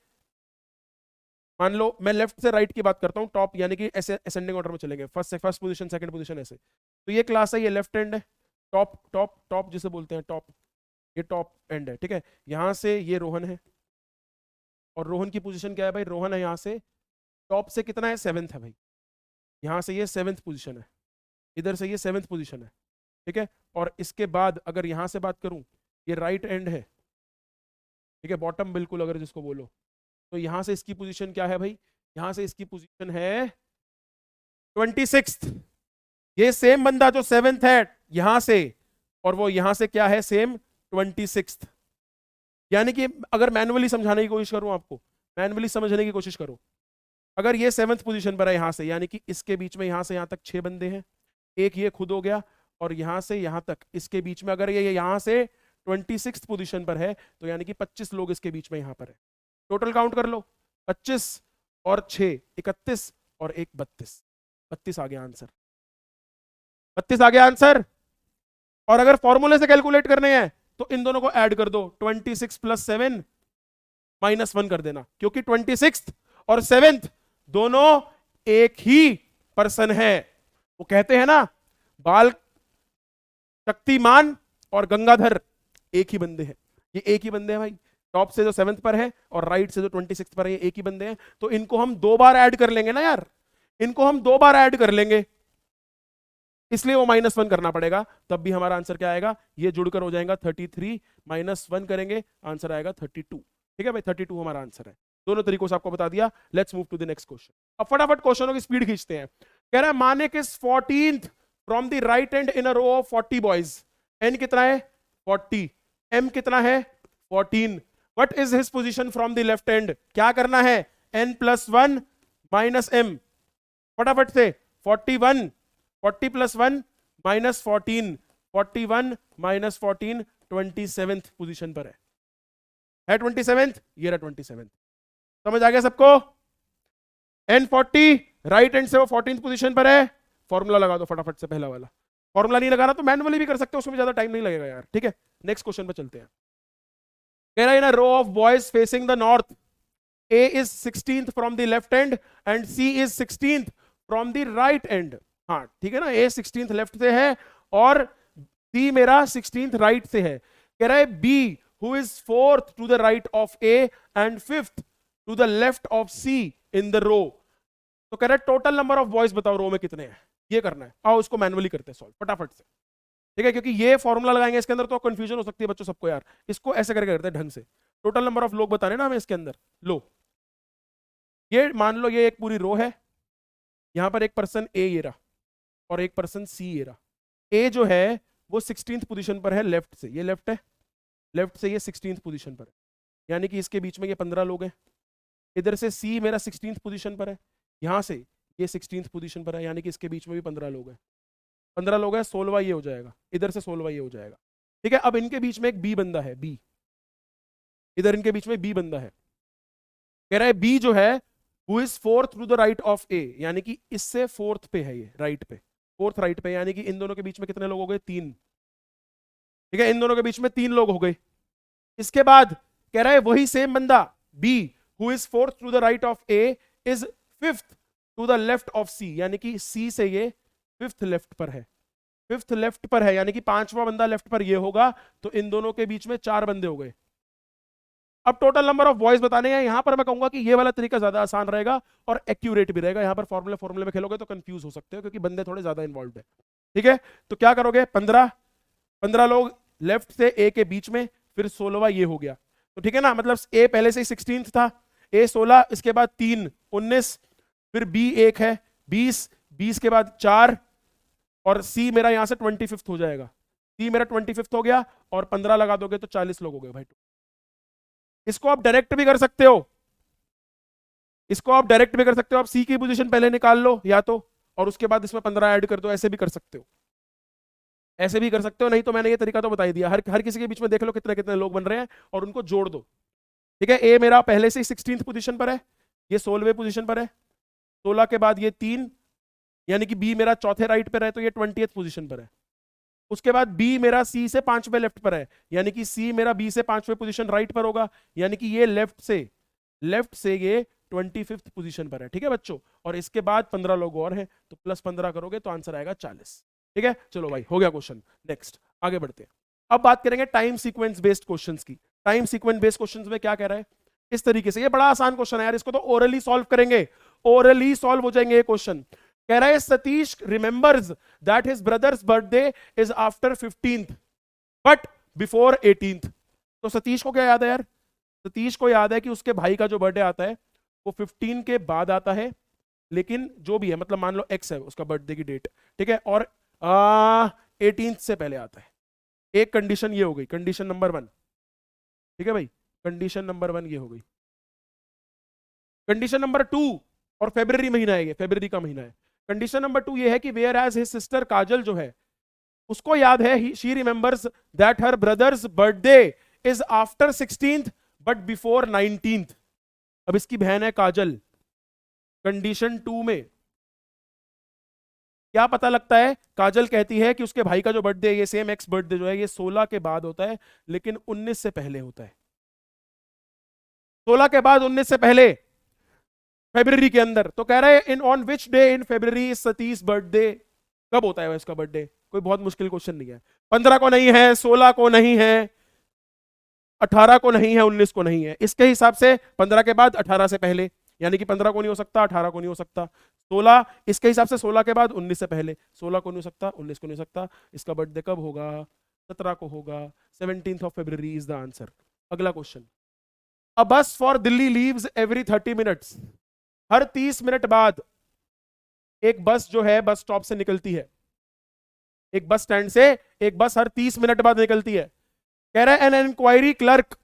मान लो मैं लेफ्ट से राइट की बात करता हूँ, टॉप यानी कि ऐसे असेंडिंग ऑर्डर में चलेंगे, फर्स्ट पोजीशन, सेकंड पोजीशन, ऐसे। तो ये क्लास है, ये लेफ्ट एंड है, टॉप टॉप टॉप जिसे बोलते हैं टॉप, ये टॉप एंड है। ठीक है, यहां से ये रोहन है, और रोहन की पोजीशन क्या है भाई? रोहन है यहाँ से, टॉप से कितना है? 7th है भाई, यहाँ से ये 7th पोजीशन है, इधर से ये 7th पोजीशन है। ठीक है, और इसके बाद अगर यहाँ से बात करूं, ये राइट एंड है, ठीक है, बॉटम बिल्कुल अगर जिसको बोलो, तो यहाँ से इसकी पोजीशन क्या है भाई? यहाँ से इसकी पोजीशन है 26th। ये सेम बंदा जो 7th है यहां से, और वो यहां से क्या है? Same 26th। यानी कि अगर मैनुअली समझाने की कोशिश करूं आपको, मैनुअली समझने की कोशिश करो, अगर ये 7th पोजीशन पर है यहां से, यानी कि इसके बीच में यहां से यहां तक 6 बंदे हैं, एक ये खुद हो गया, और यहां से यहां तक इसके बीच में अगर ये यहां से 26th पोजीशन पर है, तो यानी कि 25 लोग इसके बीच में यहां पर है। टोटल काउंट कर लो, 25 और 6 31, और 1 32, 32 आ गया आंसर, 32 आ गया आंसर। और अगर फॉर्मूले से कैलकुलेट करने हैं तो इन दोनों को ऐड कर दो, 26 + 7 -1 कर देना, क्योंकि 26th और 7th दोनों एक ही पर्सन है। वो कहते हैं ना, बाल शक्तिमान और गंगाधर एक ही बंदे हैं, ये एक ही बंदे हैं भाई। टॉप से जो 7th पर है और राइट से जो 26th पर है, ये एक ही बंदे हैं। तो इनको हम 2 बार ऐड कर लेंगे ना यार, इनको हम 2 बार ऐड कर लेंगे। इसलिए वो -1 करना पड़ेगा, तब भी हमारा आंसर क्या आएगा, ये जुड़कर हो जाएगा 33 -1 करेंगे आंसर आएगा 32। ठीक है भाई, 32 हमारा आंसर है। दोनों तरीकों से आपको बता दिया। Let's move to the next question. अब फटाफट क्वेश्चनों की स्पीड खींचते हैं। कह रहा है Manik is 14th from the right end in a row of 40 boys. N कितना है 40, एम कितना है 14। What is his position from the left end. क्या करना है, n+1 माइनस एम। फटाफट से 41, 40 + 1 -14, 41 -14 27th पोजीशन पर है 27th, ये रहा 27th। समझ आ गया सबको। n40 राइट एंड से वो 14th पोजीशन पर है। फॉर्मूला लगा दो फटाफट से, पहला वाला। फॉर्मूला नहीं लगाना तो मैनुअली भी कर सकते हो, उसमें ज्यादा टाइम नहीं लगेगा यार। ठीक है, नेक्स्ट क्वेश्चन पे चलते हैं। कह रहा है in a row of boys facing the north, A is 16th from the left end and C is 16th from the right end। हाँ ठीक है ना, A 16th लेफ्ट से है और C मेरा 16th राइट से है। कह रहा है B who is 4th to the right of A and 5th to the left of C in the row। तो कह रहा है टोटल नंबर ऑफ बॉयज बताओ रो में कितने हैं, ये करना है। आओ इसको मैनुअली करते हैं सॉल्व फटाफट से। ठीक है, क्योंकि ये फॉर्मूला लगाएंगे इसके अंदर तो कंफ्यूजन हो सकती है बच्चों सबको यार। इसको ऐसे करके करते हैं ढंग से। टोटल नंबर ऑफ लोग बताने ना हमें इसके अंदर। लो ये मान लो ये एक पूरी रो है, यहां पर एक पर्सन ए ये रहा और एक पर्सन सी ये रहा। ए जो है वो 16th पोजीशन पर है लेफ्ट से, ये लेफ्ट है, लेफ्ट से ये 16th पोजीशन पर है, यानी कि इसके बीच में ये 15 लोग हैं। इधर से सी मेरा 16th पोजीशन पर है, यहां से ये 16th पोजीशन पर है, यानी कि इसके बीच में भी 15 लोग हैं। 15 लोग हैं, 16वां ये हो जाएगा, इधर से 16वां ये हो जाएगा। ठीक है, अब इनके बीच में एक बी बंदा है, बी, इधर इनके बीच में बी बंदा है। कह रहा है बी जो है who is 4th to the right of A, यानी कि इससे 4th पे है, ये राइट पे 4th राइट पे, यानी कि इन दोनों के बीच में कितने लोग हो गए 3। ठीक है, इन दोनों के बीच में 3 लोग हो गए। इसके बाद कह रहा है वही सेम बंदा B who is 4th to the right of A is 5th to the left of C, यानी कि C से ये 5th लेफ्ट पर है, 5th लेफ्ट पर है, यानी कि 5वां बंदा लेफ्ट पर ये होगा। तो इन दोनों के बीच में 4 बंदे हो गए। अब टोटल नंबर ऑफ बॉयज बताने हैं। यहां पर मैं कहूंगा कि ये वाला तरीका ज्यादा आसान रहेगा और एक्यूरेट भी रहेगा। यहां पर फॉर्मूले में खेलोगे तो कंफ्यूज हो सकते हो क्योंकि बंदे थोड़े ज्यादा इन्वॉल्व है। ठीक है, तो क्या करोगे, 15 लोग लेफ्ट से ए के बीच में, फिर 16वां ये हो गया। तो ठीक है ना, मतलब ए पहले से ही 16th था, ए 16, इसके बाद 3 19, फिर बी 1 है 20, 20 के बाद 4 और सी मेरा यहां से 25th हो जाएगा। सी मेरा 25th हो गया और 15 लगा दोगे तो 40 लोग हो गए भाई। इसको आप डायरेक्ट भी कर सकते हो, इसको आप डायरेक्ट भी कर सकते हो। आप सी की पोजीशन पहले निकाल लो या तो, और उसके बाद इसमें 15 ऐड कर दो, ऐसे भी कर सकते हो, ऐसे भी कर सकते हो। नहीं तो मैंने ये तरीका तो बता ही दिया, हर किसी के बीच में देख लो कितने कितने लोग बन रहे हैं और उनको जोड़ दो। ठीक है, ए मेरा पहले से ही 16th पोजीशन पर है, ये 16वें पोजीशन पर है, 16 के बाद ये 3, यानी कि बी मेरा चौथे राइट पर है तो ये 20th पोजीशन पर है। उसके बाद बी मेरा सी से 5वें लेफ्ट पर है, यानी कि सी मेरा बी से 5वें पोजीशन राइट पर होगा, यानी कि ये लेफ्ट से ये 25th पोजीशन पर है। ठीक है बच्चों, और इसके बाद 15 लोग और हैं तो +15 करोगे तो आंसर आएगा 40। ठीक है, चलो भाई हो गया क्वेश्चन। नेक्स्ट आगे बढ़ते हैं। अब बात करेंगे टाइम सीक्वेंस बेस्ड क्वेश्चंस की। टाइम सीक्वेंस बेस्ड क्वेश्चंस में क्या कह रहा है, इस तरीके से, ये बड़ा आसान क्वेश्चन है यार, इसको तो ओरली सॉल्व करेंगे, ओरली सॉल्व हो जाएंगे ये क्वेश्चन। कह रहा है Satish remembers that his brothers birthday is after 15th but before 18th। तो सतीश को क्या याद है यार, सतीश को याद है कि उसके भाई का जो बर्थडे आता है वो 15 के बाद आता है, लेकिन जो भी है मतलब मान लो x है उसका बर्थडे की डेट, ठीक है, और 18th से पहले आता है। एक कंडीशन ये हो गई, कंडीशन नंबर 1। ठीक है भाई, कंडीशन नंबर 1 ये हो गई। कंडीशन नंबर 2, और फेब्रुवरी महीना है, ये फेब्रुवरी का महीना है। कंडीशन नंबर 2 ये है कि वेयर एज हिज सिस्टर काजल जो है उसको याद है, she remembers that her brothers birthday is after 16th but before 19th। अब इसकी बहन है काजल। कंडीशन 2 में क्या पता लगता है, काजल कहती है कि उसके भाई का जो बर्थडे, ये सेम एक्स बर्थडे जो है ये 16 के बाद होता है लेकिन 19 से पहले होता है। 16 के बाद 19 से पहले फरवरी के अंदर। तो कह रहा है in on which day in February is Satish birthday. कब होता है इसका बर्थडे, कोई बहुत मुश्किल क्वेश्चन नहीं है। 15 को नहीं है, 16 को नहीं है, 18 को नहीं है, 19 को नहीं है। इसके हिसाब से 15 के बाद 18 से पहले, यानी कि 15 को नहीं हो सकता, 18 को नहीं हो सकता, 16 इसके हिसाब से 16 के बाद 19 से पहले, 16 को नहीं हो सकता, 19 को नहीं हो सकता, इसका बर्थडे कब होगा, 17 को होगा, 17th of February is the answer. अगला क्वेश्चन, अ बस for Delhi leaves every 30 minutes, her 30 minute बाद एक बस जो है बस स्टॉप से निकलती है, एक बस स्टैंड से एक बस हर 30 मिनट बाद निकलती है। कह रहा है an inquiry clerk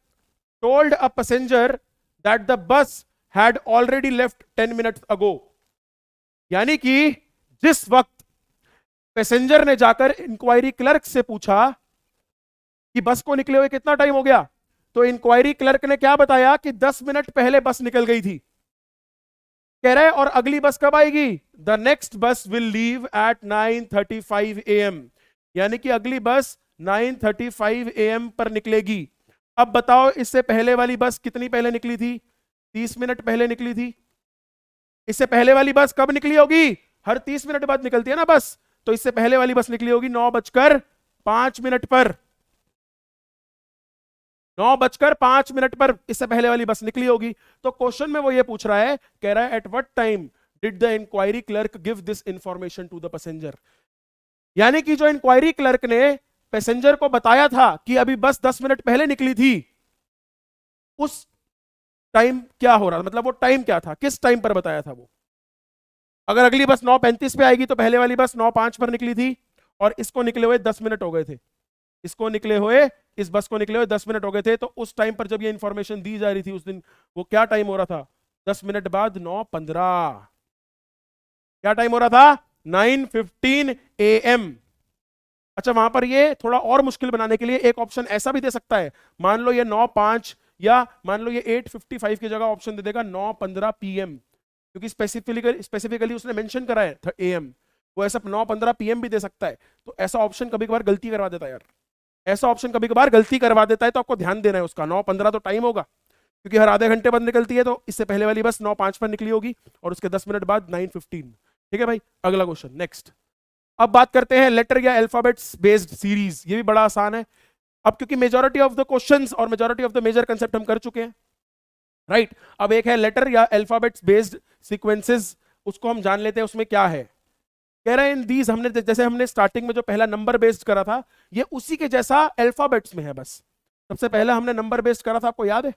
told a passenger that the bus had already left 10 minutes ago, यानी कि जिस वक्त पैसेंजर ने जाकर इंक्वायरी क्लर्क से पूछा कि बस को निकले हुए कितना टाइम हो गया, तो इंक्वायरी क्लर्क ने क्या बताया कि 10 मिनट पहले बस निकल गई थी। कह रहे और अगली बस कब आएगी, द नेक्स्ट बस विल लीव एट 9:35 AM, यानी कि अगली बस 9:35 AM पर निकलेगी। अब बताओ इससे पहले वाली बस कितनी पहले निकली थी, 30 मिनट पहले निकली थी। इससे पहले वाली बस कब निकली होगी, हर 30 मिनट बाद निकलती है ना बस, तो इससे पहले वाली बस निकली होगी 9:05 पर, 9:05 पर इससे पहले वाली बस निकली होगी। तो क्वेश्चन में वो ये पूछ रहा है, कह रहा है at what time did the inquiry clerk give this information to the passenger, यानी कि जो इंक्वायरी क्लर्क ने पैसेंजर को बताया था कि अभी बस 10 मिनट पहले निकली थी, उस टाइम क्या हो रहा था, मतलब वो टाइम क्या था, किस टाइम पर बताया था वो। अगर अगली बस 9:35 पे आएगी तो पहले वाली बस 9:05 पर निकली थी और इसको निकले हुए 10 मिनट हो गए थे, इसको निकले हुए, इस बस को निकले हुए 10 मिनट हो गए थे। तो उस टाइम पर जब ये इंफॉर्मेशन दी जा रही थी उस दिन, वो क्या टाइम हो रहा था, 10 मिनट बाद 9:15, क्या टाइम हो रहा था, 9:15 AM। अच्छा वहां पर ये थोड़ा और मुश्किल बनाने के लिए एक ऑप्शन ऐसा भी दे सकता है, मान लो ये 9:05 या मान लो ये 8:55 की जगह ऑप्शन दे देगा 9:15 PM, क्योंकि स्पेसिफिकली उसने मेंशन करा है AM, वो ऐसा 9:15 PM भी दे सकता है। तो ऐसा ऑप्शन कभी कभार गलती करवा देता है यार, ऐसा ऑप्शन कभी कभार गलती करवा देता है, तो आपको ध्यान देना है उसका। 9:15 तो टाइम होगा क्योंकि हर आधे घंटे बाद निकलती है, तो इससे पहले वाली बस 9:05 पर निकली होगी और उसके 10 मिनट बाद 9:15। ठीक है भाई, अगला क्वेश्चन नेक्स्ट। अब बात करते हैं लेटर या अल्फाबेट्स बेस्ड सीरीज, ये भी बड़ा आसान है। अब क्योंकि मेजॉरिटी ऑफ द क्वेश्चंस और majority of the major concept हम कर चुके हैं, राइट। अब एक है लेटर या अल्फाबेट्स बेस्ड सीक्वेंसेस, उसको हम जान लेते हैं उसमें क्या है। कह रहे हैं इन दीज, हमने जैसे हमने स्टार्टिंग में जो पहला नंबर बेस्ड करा था, ये उसी के जैसा अल्फाबेट्स में है। बस सबसे पहला हमने नंबर बेस्ड करा था, आपको याद है,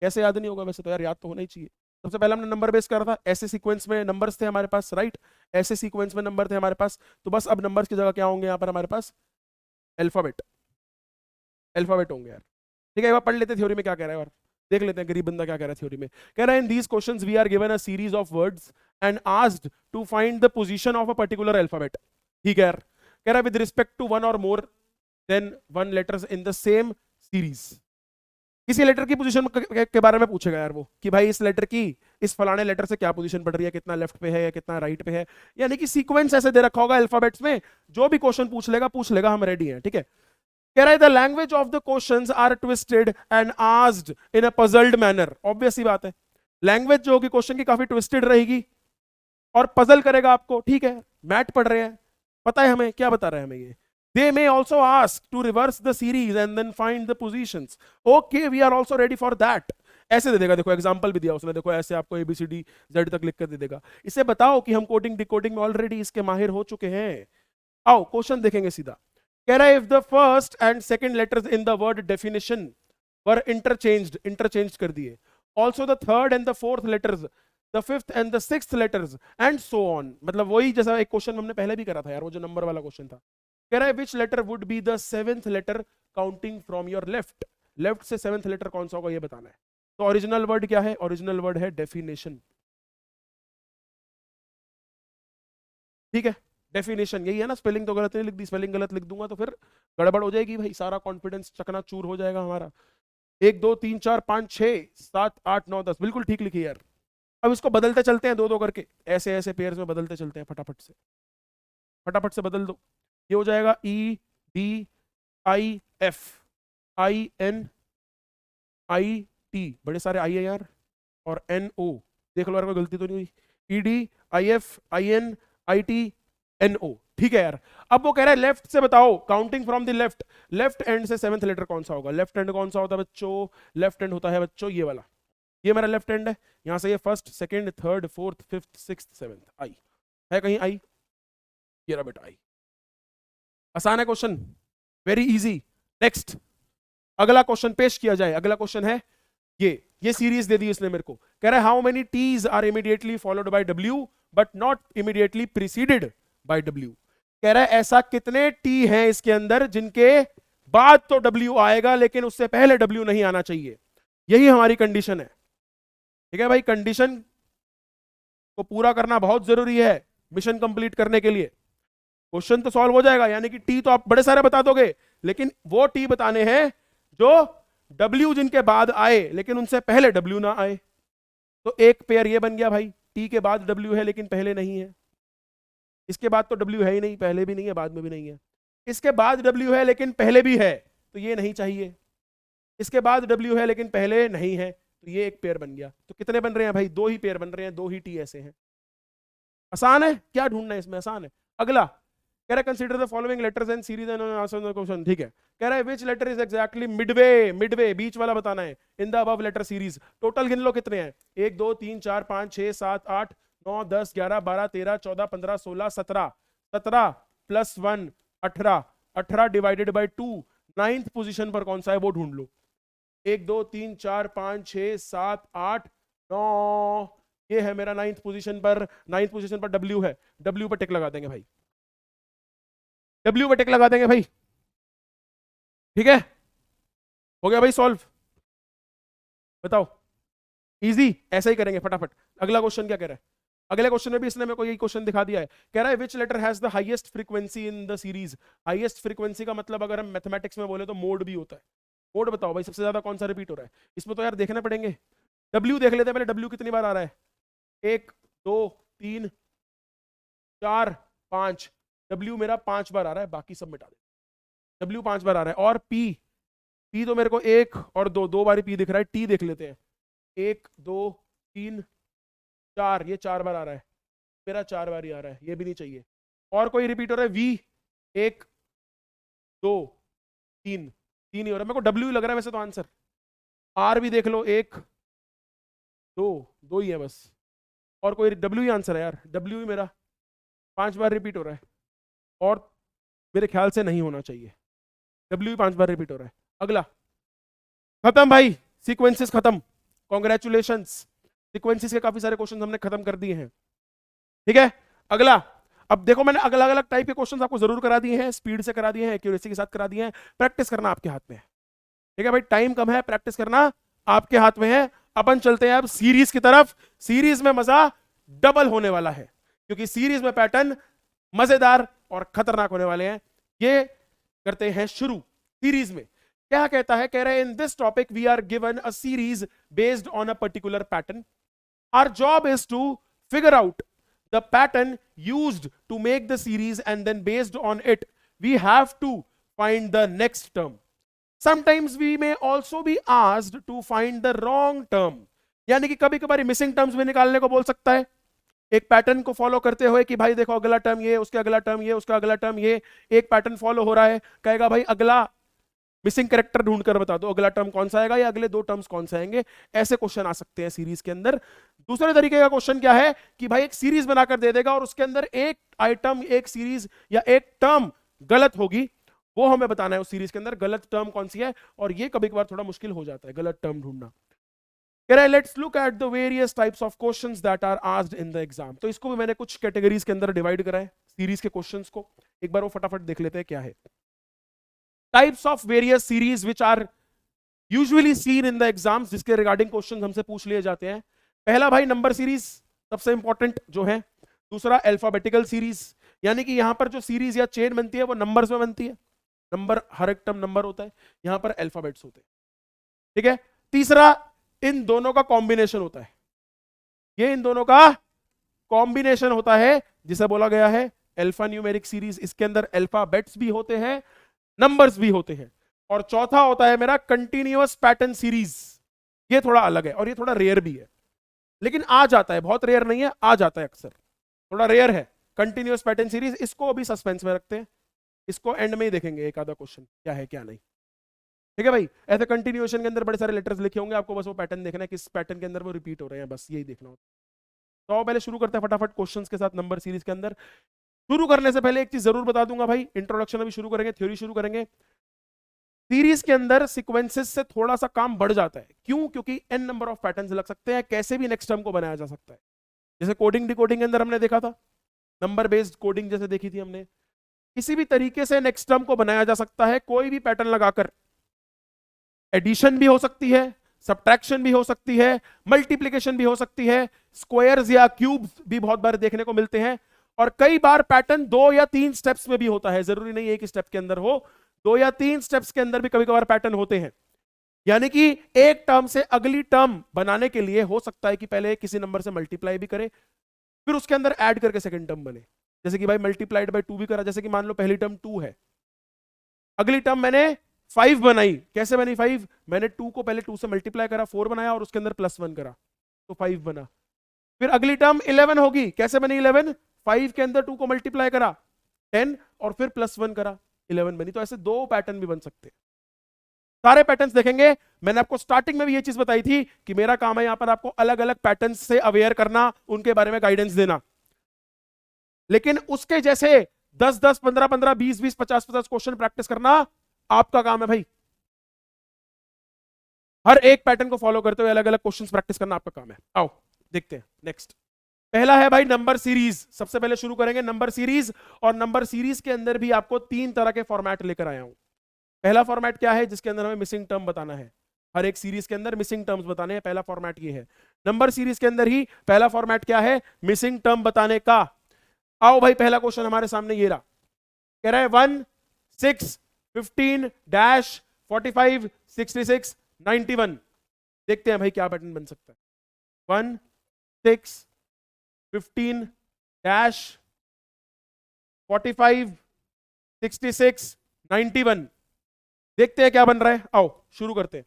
कैसे याद नहीं होगा, वैसे तो यार याद तो होना ही चाहिए। सबसे पहले हमने नंबर बेस्ड करा था, ऐसे सीक्वेंस में नंबर्स थे हमारे पास, राइट, ऐसे सीक्वेंस में नंबर थे हमारे पास। तो बस अब नंबर्स की जगह क्या होंगे यहाँ पर हमारे पास, अल्फाबेट, अल्फाबेट होंगे यार। ठीक है, एक बार पढ़ लेते थ्योरी में क्या कह रहा है और देख लेते हैं गरीब बंदा क्या कह रहा है थ्योरी में। कह रहा है in these questions we are given a series of words and asked to find the position of a particular alphabet. ठीक है यार, कह रहा है विद रिस्पेक्ट टू वन और more than one letters in the same series. किसी letter की position के बारे में पूछेगा यार वो, कि भाई इस लेटर की इस फलाने लेटर से क्या पोजीशन पड़ रही है, कितना लेफ्ट पे है या कितना राइट पे है, यानी कि सीक्वेंस ऐसे दे रखा होगा अल्फाबेट्स में, जो भी क्वेश्चन पूछ लेगा, हम रेडी हैं। ठीक है, कह रहा है the language of the questions are twisted and asked in a puzzled manner. Obvious सी बात है, लैंग्वेज जो होगी क्वेश्चन की काफी ट्विस्टेड रहेगी और पजल करेगा आपको। ठीक है, मैथ पढ़ रहे हैं, पता है हमें क्या बता रहे हैं हमें ये। They may also ask to reverse the series and then find the positions. Okay, we are also ready for that. ऐसे दे देगा, देखो एग्जांपल भी दिया उसने, देखो ऐसे आपको ABCD Z तक लिख कर दे देगा। इसे बताओ कि हम कोडिंग डिकोडिंग में ऑलरेडी इसके माहिर हो चुके हैं। आओ क्वेश्चन देखेंगे सीधा। कह रहा है if the first and second letters in the word definition were interchange कर दिए, also the third and the fourth letters, the fifth and the sixth letters and so on. मतलब वही जैसा एक क्वेश्चन हमने पहले भी करा था यार, वो जो नंबर वाला क्वेश्चन था। कह रहा है which letter would be the seventh letter counting from your left, left से सेवेंथ लेटर कौन सा होगा ये बताना है। तो ओरिजिनल वर्ड क्या है, ओरिजिनल वर्ड है डेफिनेशन। ठीक है, डेफिनेशन यही है ना, स्पेलिंग तो गलत नहीं लिख दी, स्पेलिंग गलत लिख दूंगा तो फिर गड़बड़ हो जाएगी भाई, सारा कॉन्फिडेंस चकनाचूर हो जाएगा हमारा। 1 2 3 4 5 6 7 8 9 10 बिल्कुल ठीक लिखी यार। अब इसको बदलते चलते हैं दो दो करके, ऐसे ऐसे पेयर्स में बदलते चलते हैं, फटाफट से बदल दो। ये हो जाएगा EDIF INIT, बड़े सारे आई है यार, और NO, देख लो यार कोई गलती तो नहीं हुई, EDIF INIT NO। ठीक है यार, अब वो कह रहा है लेफ्ट से बताओ, counting from the left, left end से सेवेंथ लेटर कौन सा होगा। लेफ्ट हैंड कौन सा होता है बच्चों, लेफ्ट हैंड होता है बच्चों ये वाला, ये मेरा लेफ्ट हैंड है, यहां से ये first second third fourth fifth sixth seventh, I है कहीं आई, ये रहा बेटा आई। आसान है क्वेश्चन, वेरी इजी। नेक्स्ट अगला क्वेश्चन पेश किया जाए। अगला क्वेश्चन है ये सीरीज दे दी इसने मेरे को, कह रहा है how many T's are immediately followed by W but not immediately preceded by W. कह रहा है ऐसा कितने टी हैं इसके अंदर जिनके बाद तो डब्ल्यू आएगा लेकिन उससे पहले डब्ल्यू नहीं आना चाहिए। यही हमारी कंडीशन है। ठीक है भाई, कंडीशन को पूरा करना बहुत जरूरी है मिशन कंप्लीट करने के लिए। क्वेश्चन तो सॉल्व हो जाएगा, यानी कि टी तो आप बड़े सारे बता दोगे, लेकिन वो टी बताने हैं जो डब्ल्यू जिनके बाद आए लेकिन उनसे पहले डब्ल्यू ना आए। तो एक पेयर ये बन गया भाई, टी के बाद डब्ल्यू है लेकिन पहले नहीं है, इसके बाद तो डब्ल्यू है ही नहीं, पहले भी नहीं है बाद में भी नहीं है। इसके बाद डब्ल्यू है लेकिन पहले भी है, तो ये नहीं चाहिए। इसके बाद डब्ल्यू है लेकिन पहले नहीं है, तो ये एक पेयर बन गया। तो कितने बन रहे हैं भाई, दो ही पेयर बन रहे हैं, दो ही टी ऐसे हैं। आसान है, क्या ढूंढना है इसमें, आसान है। अगला कह रहा है consider the following letters and series and answer the question. ठीक है, कह रहा है which letter is exactly midway, midway बीच वाला बताना है in the above letter series. Total गिन लो कितने हैं, 1 2 3 4 5 6 7 8 9 10 11 12 13 14 15 16 17, 17 plus 1 18, 18 divided by 2, 9th position पर कौन सा है वो ढूंढ लो। 1 2 3 4 5 6 7 8 9, ये है मेरा 9th पोजीशन पर। 9th पोजीशन पर डब्ल्यू है, डब्ल्यू पर टिक लगा देंगे भाई, डब्ल्यू पर टिक लगा देंगे भाई। ठीक है, हो गया भाई सॉल्व। बताओ, इजी, ऐसा ही करेंगे फटाफट। अगला क्वेश्चन क्या कह रहा है, अगले क्वेश्चन में भी इसने मेरे को यही क्वेश्चन दिखा दिया है। कह रहा है which letter has the highest frequency in the series. Highest frequency का मतलब अगर हम मैथमेटिक्स में बोले तो मोड भी होता है। मोड बताओ भाई, सबसे ज्यादा कौन सा रिपीट हो रहा है इसमें, तो यार देखना पड़ेंगे। डब्ल्यू देख लेते हैं पहले, डब्ल्यू कितनी बार आ रहा है, 1 2 3 4 5, डब्ल्यू मेरा 5 बार आ रहा है, बाकी सब मिटा दे। डब्ल्यू 5 बार आ रहा है, और पी, पी तो मेरे को 1 और 2, 2 बार पी दिख रहा है। टी देख लेते हैं, 1 2 3 4, ये 4 बार आ रहा है, मेरा 4 बार ही आ रहा है, ये भी नहीं चाहिए। और कोई रिपीट हो रहा है, वी 1 2 3, 3 ही हो रहा है मेरे को, डब्ल्यू ही लग रहा है वैसे तो आंसर। आर भी देख लो, 1 2, 2 ही है बस, और कोई डब्ल्यू ही आंसर है यार, डब्ल्यू ही मेरा 5 बार रिपीट हो रहा है, और मेरे ख्याल से नहीं होना चाहिए, डब्ल्यू ही 5 बार रिपीट हो रहा है। अगला खत्म भाई, सीक्वेंसेस खत्म, कॉन्ग्रेचुलेशंस, सीक्वेंसेस के काफी सारे क्वेश्चन हमने खत्म कर दिए हैं। ठीक है, अगला, अब देखो मैंने अलग अलग टाइप के क्वेश्चंस आपको जरूर करा दिए हैं, स्पीड से करा दिए हैं, एक्यूरेसी के साथ करा दिए हैं, प्रैक्टिस करना आपके हाथ में है। ठीक है भाई, टाइम कम है, प्रैक्टिस करना आपके हाथ में है। अपन चलते हैं अब सीरीज की तरफ। सीरीज में मजा डबल होने वाला है, क्योंकि सीरीज में पैटर्न मजेदार और खतरनाक होने वाले हैं। ये करते हैं शुरू। सीरीज में क्या कहता है, कह रहे हैं in this topic we are given a series based on a particular pattern, our job is to figure out the pattern used to make the series, and then based on it we have to find the next term. Sometimes we may also be asked to find the wrong term, यानी कि कभी कभार missing terms भी निकालने को बोल सकता है, एक पैटर्न को फॉलो करते हुए कि भाई देखो अगला टर्म ये, उसके अगला टर्म ये, उसका अगला टर्म ये, एक पैटर्न फॉलो हो रहा है, कहेगा भाई अगला मिसिंग कैरेक्टर ढूंढकर बता दो, अगला टर्म कौन सा आएगा या अगले 2 टर्म्स कौन से आएंगे। ऐसे क्वेश्चन आ सकते हैं सीरीज के अंदर। दूसरे तरीके का क्वेश्चन क्या है कि भाई एक सीरीज बनाकर दे देगा और उसके अंदर एक आइटम, एक सीरीज या एक टर्म गलत होगी, वो हमें बताना है उस सीरीज के अंदर गलत टर्म कौन सी है, और ये कभी कभार थोड़ा मुश्किल हो जाता है गलत टर्म ढूंढना। कह रहा है let's look at the various types of questions that are asked in the exam. तो इसको भी मैंने कुछ कैटेगरीज के अंदर डिवाइड करा है सीरीज के क्वेश्चंस को, एक बार वो फटाफट देख लेते हैं क्या है। Types of various series which are usually seen in the exams, जिसके रिगार्डिंग क्वेश्चंस हमसे पूछ लिए जाते हैं। पहला भाई नंबर सीरीज, सबसे इंपॉर्टेंट जो है। दूसरा अल्फाबेटिकल सीरीज, यानी कि यहां पर जो सीरीज या चेन बनती है वो नंबर्स में बनती है, नंबर हर एक टर्म नंबर होता है, यहां पर अल्फाबेट्स होते हैं। ठीक है, तीसरा इन दोनों का कॉम्बिनेशन होता है, ये इन दोनों का कॉम्बिनेशन होता है जिसे बोला गया है अल्फा न्यूमेरिक सीरीज। इसके अंदर अल्फाबेट्स भी होते हैं, नंबर्स भी होते हैं। और चौथा होता है मेरा कंटिन्यूअस पैटर्न सीरीज, ये थोड़ा अलग है और ये थोड़ा रेयर भी है, लेकिन आ जाता है, बहुत रेयर नहीं है, आ जाता है अक्सर, थोड़ा रेयर है कंटिन्यूअस पैटर्न सीरीज। इसको अभी सस्पेंस में रखते हैं, इसको एंड में ही देखेंगे एक आधा क्वेश्चन क्या है क्या नहीं। ठीक है भाई। ऐसे कंटिन्यूएशन के अंदर बड़े सारे लेटर्स लिखे होंगे, आपको बस वो पैटर्न देखना है किस पैटर्न के अंदर वो रिपीट हो रहे हैं, बस यही देखना होता है। तो पहले शुरू करते हैं फटाफट क्वेश्चंस के साथ नंबर सीरीज के अंदर। शुरू करने से पहले एक चीज जरूर बता दूंगा भाई, इंट्रोडक्शन अभी शुरू करेंगे, थ्योरी शुरू करेंगे। सीरीज के अंदर सीक्वेंसेस से थोड़ा सा काम बढ़ जाता है, क्यों? क्योंकि एन नंबर ऑफ पैटर्न्स लग सकते हैं, कैसे भी नेक्स्ट टर्म को बनाया जा सकता है। जैसे कोडिंग डिकोडिंग के अंदर हमने देखा था, नंबर बेस्ड कोडिंग जैसे देखी थी हमने, किसी भी तरीके से नेक्स्ट टर्म को बनाया जा सकता है, कोई भी पैटर्न लगाकर। एडिशन भी हो सकती है, सब्ट्रैक्शन भी हो सकती है, मल्टीप्लिकेशन भी हो सकती है, स्क्वायर्स या क्यूब्स भी बहुत बार देखने को मिलते हैं, और कई बार पैटर्न 2 या 3 स्टेप्स में भी होता है, जरूरी नहीं एक स्टेप के अंदर हो, 2 या 3 स्टेप्स के अंदर भी कभी कभार पैटर्न होते हैं। यानी कि एक टर्म से अगली टर्म बनाने के लिए हो सकता है कि पहले किसी नंबर से मल्टीप्लाई भी करे, फिर उसके अंदर ऐड करके सेकंड टर्म बने। जैसे कि भाई मल्टीप्लाइड बाय 2 भी करा, जैसे कि मान लो पहली टर्म 2 है, अगली टर्म मैंने 5 बनाई। कैसे बनी 5? मैंने 2 को पहले 2 से मल्टीप्लाई करा, 4 बनाया और उसके अंदर +1 करा, तो 5 बना। फिर अगली टर्म 11 होगी, कैसे बनी 11? 5 के अंदर 2 को मल्टीप्लाई करा 10 और फिर +1 करा, 11 बनी। तो ऐसे 2 पैटर्न भी बन सकते हैं। सारे पैटर्न्स देखेंगे। मैंने आपको स्टार्टिंग में भी ये चीज बताई थी कि मेरा काम है यहां पर आपको अलग अलग पैटर्न्स से अवेयर करना, उनके बारे में गाइडेंस देना। लेकिन उसके जैसे 10-10, 15-15, 20-20, 50-50 क्वेश्चन प्रैक्टिस करना आपका काम है भाई। हर एक पैटर्न को फॉलो करते हुए अलग अलग क्वेश्चंस प्रैक्टिस करना आपका काम है। आओ देखते हैं नेक्स्ट। पहला है भाई नंबर सीरीज। सबसे पहले शुरू करेंगे नंबर सीरीज, और नंबर सीरीज के अंदर भी आपको 3 तरह के फॉर्मेट लेकर आया हूं। पहला फॉर्मेट क्या है? जिसके अंदर हमें मिसिंग टर्म बताना है। हर एक सीरीज के अंदर मिसिंग टर्म्स बताने हैं, पहला फॉर्मेट ये है। नंबर सीरीज के अंदर ही पहला फॉर्मेट क्या है? मिसिंग टर्म बताने का। आओ भाई, पहला क्वेश्चन हमारे सामने ये रहा, कह रहा है 1, 6, 15, डैश, 45, 66, 91। देखते हैं भाई क्या पैटर्न बन सकता है। 1, 6, 15, डैश, 45, 66, 91। देखते हैं क्या बन रहा है। आओ शुरू करते हैं।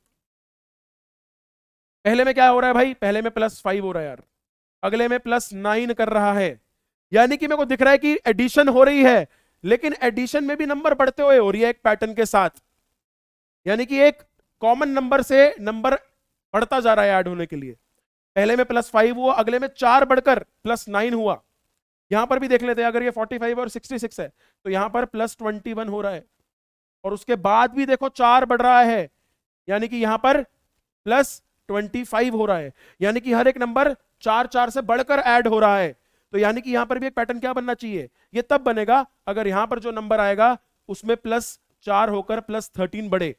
पहले में क्या हो रहा है भाई? पहले में +5 हो रहा है यार, अगले में +9 कर रहा है। यानी कि मेरे को दिख रहा है कि एडिशन हो रही है, लेकिन एडिशन में भी नंबर बढ़ते हुए हो रही है एक पैटर्न के साथ। यानी कि एक कॉमन नंबर से नंबर बढ़ता जा रहा है ऐड होने के लिए। पहले में +5 हुआ, अगले में 4 बढ़कर +9 हुआ। यहां पर भी देख लेते हैं, अगर ये 45 और 66 है तो यहां पर +21 हो रहा है, और उसके बाद भी देखो 4 बढ़ रहा है, यानी कि यहां पर +25 हो रहा है। यानी कि हर एक नंबर 4-4 से बढ़कर ऐड हो रहा है। तो यानी कि यहां पर भी एक पैटर्न क्या बनना चाहिए? ये तब बनेगा अगर यहां पर जो नंबर आएगा उसमें +4 होकर +13 बढ़े,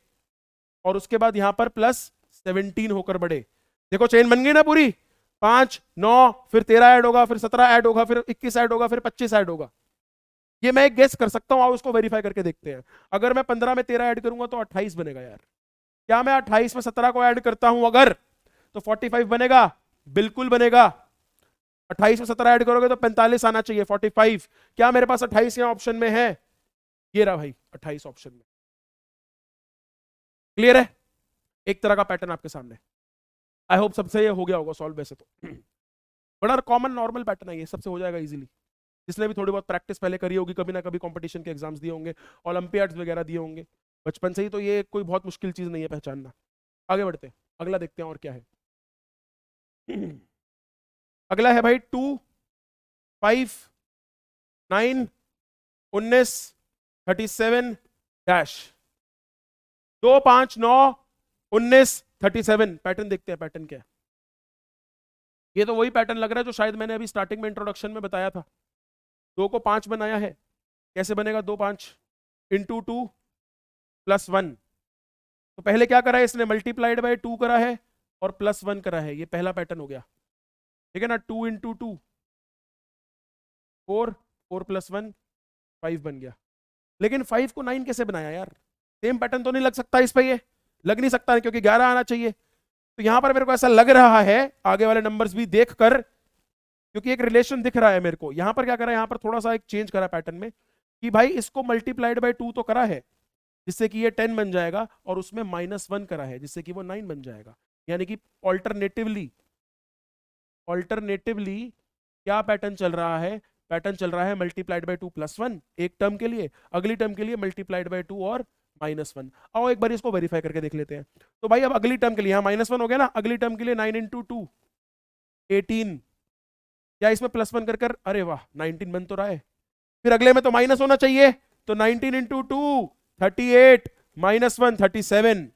और उसके बाद यहां पर +17 होकर बढ़े। देखो चेन बन गई ना पूरी। 5, 9, फिर 13 ऐड होगा, फिर 17 ऐड होगा, फिर 21 ऐड होगा, फिर 25 ऐड होगा। ये मैं एक गेस कर सकता हूं, आओ उसको वेरीफाई करके देखते हैं। अगर मैं 15 में 13 ऐड करूंगा तो 28 बनेगा यार। क्या मैं 28 में 17 को ऐड करता हूं अगर, तो 45 बनेगा? बिल्कुल बनेगा। 28 में 17 ऐड करोगे तो 45 आना चाहिए, 45। क्या मेरे पास 28 यहाँ ऑप्शन में है? ये रहा भाई 28 ऑप्शन में। क्लियर है? एक तरह का पैटर्न आपके सामने। आई होप सबसे ये हो गया होगा सॉल्व वैसे तो। बड़ा कॉमन नॉर्मल पैटर्न है ये, सबसे हो जाएगा इजीली। जिसने भी थोड़ी बहुत प्रैक्टिस पहले करी होगी, कभी ना कभी कंपटीशन के एग्जाम्स दिए होंगे, ओलंपियाड्स वगैरह दिए होंगे बचपन से ही, तो ये कोई बहुत मुश्किल चीज नहीं है पहचानना। आगे बढ़ते हैं, अगला देखते हैं और क्या है। अगला है भाई 2, 5, 9, 19, 37, डैश। 2, 5, 9, 19, 37। पैटर्न देखते हैं, पैटर्न क्या है। ये तो वही पैटर्न लग रहा है जो शायद मैंने अभी स्टार्टिंग में इंट्रोडक्शन में बताया था। 2 को 5 बनाया है, कैसे बनेगा? 2, 5 इंटू 2 +1। तो पहले क्या करा है इसने? मल्टीप्लाइड बाय 2 करा है और +1 करा है। ये पहला पैटर्न हो गया, ठीक है ना। 2 इंटू 2 4, 4 + 1 5 बन गया। लेकिन 5 को 9 कैसे बनाया यार? सेम पैटर्न तो नहीं लग सकता इस पे? ये लग नहीं सकता है, क्योंकि 11 आना चाहिए। तो यहां पर मेरे को ऐसा लग रहा है, आगे वाले नंबर्स भी देखकर, क्योंकि एक रिलेशन दिख रहा है मेरे को। यहां पर क्या करा? यहां पर थोड़ा सा एक चेंज करा पैटर्न में, कि भाई इसको मल्टीप्लाइड बाय 2 तो करा है जिससे कि ये 10 बन जाएगा, और उसमें -1 करा है जिससे कि वो 9 बन जाएगा। यानी कि ऑल्टरनेटिवली क्या पैटर्न चल रहा है? पैटर्न चल रहा है मल्टीप्लाइड बाय 2 +1 एक टर्म के लिए, अगली टर्म के लिए मल्टीप्लाइड बाय 2 और -1। आओ एक बार इसको वेरीफाई करके देख लेते हैं। तो भाई अब अगली टर्म के लिए यहाँ -1 हो गया ना, अगली टर्म के लिए 9 इंटू 2 18, या इसमें +1 कर कर, अरे वाह 19 बन तो रहा है। फिर अगले में तो माइनस होना चाहिए, तो 19 इंटू 2 38, -1 37,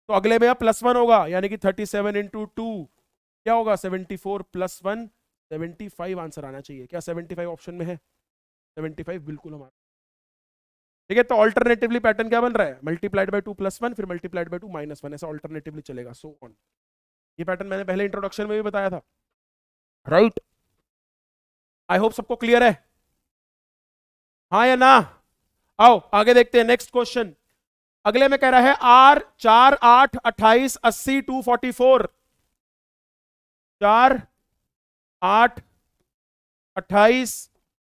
तो अगले में अब +1 होगा, यानी कि 37 इंटू 2 क्या होगा 74 +1 75 आंसर आना चाहिए। क्या 75 ऑप्शन में है? 75 बिल्कुल हमारा। ठीक है, तो ऑल्टरनेटिवली पैटर्न क्या बन रहा है, मल्टीप्लाइड बाय 2 +1 फिर मल्टीप्लाइड बाय 2 -1, ऐसा ऑल्टरनेटिवली चलेगा, सो ऑन। ये पैटर्न मैंने पहले इंट्रोडक्शन में भी बताया था, राइट? आई होप सबको क्लियर है, हाँ या ना? आओ आगे देखते हैं नेक्स्ट क्वेश्चन। अगले में कह रहा है R 4 8 28 80 244, 4 8 28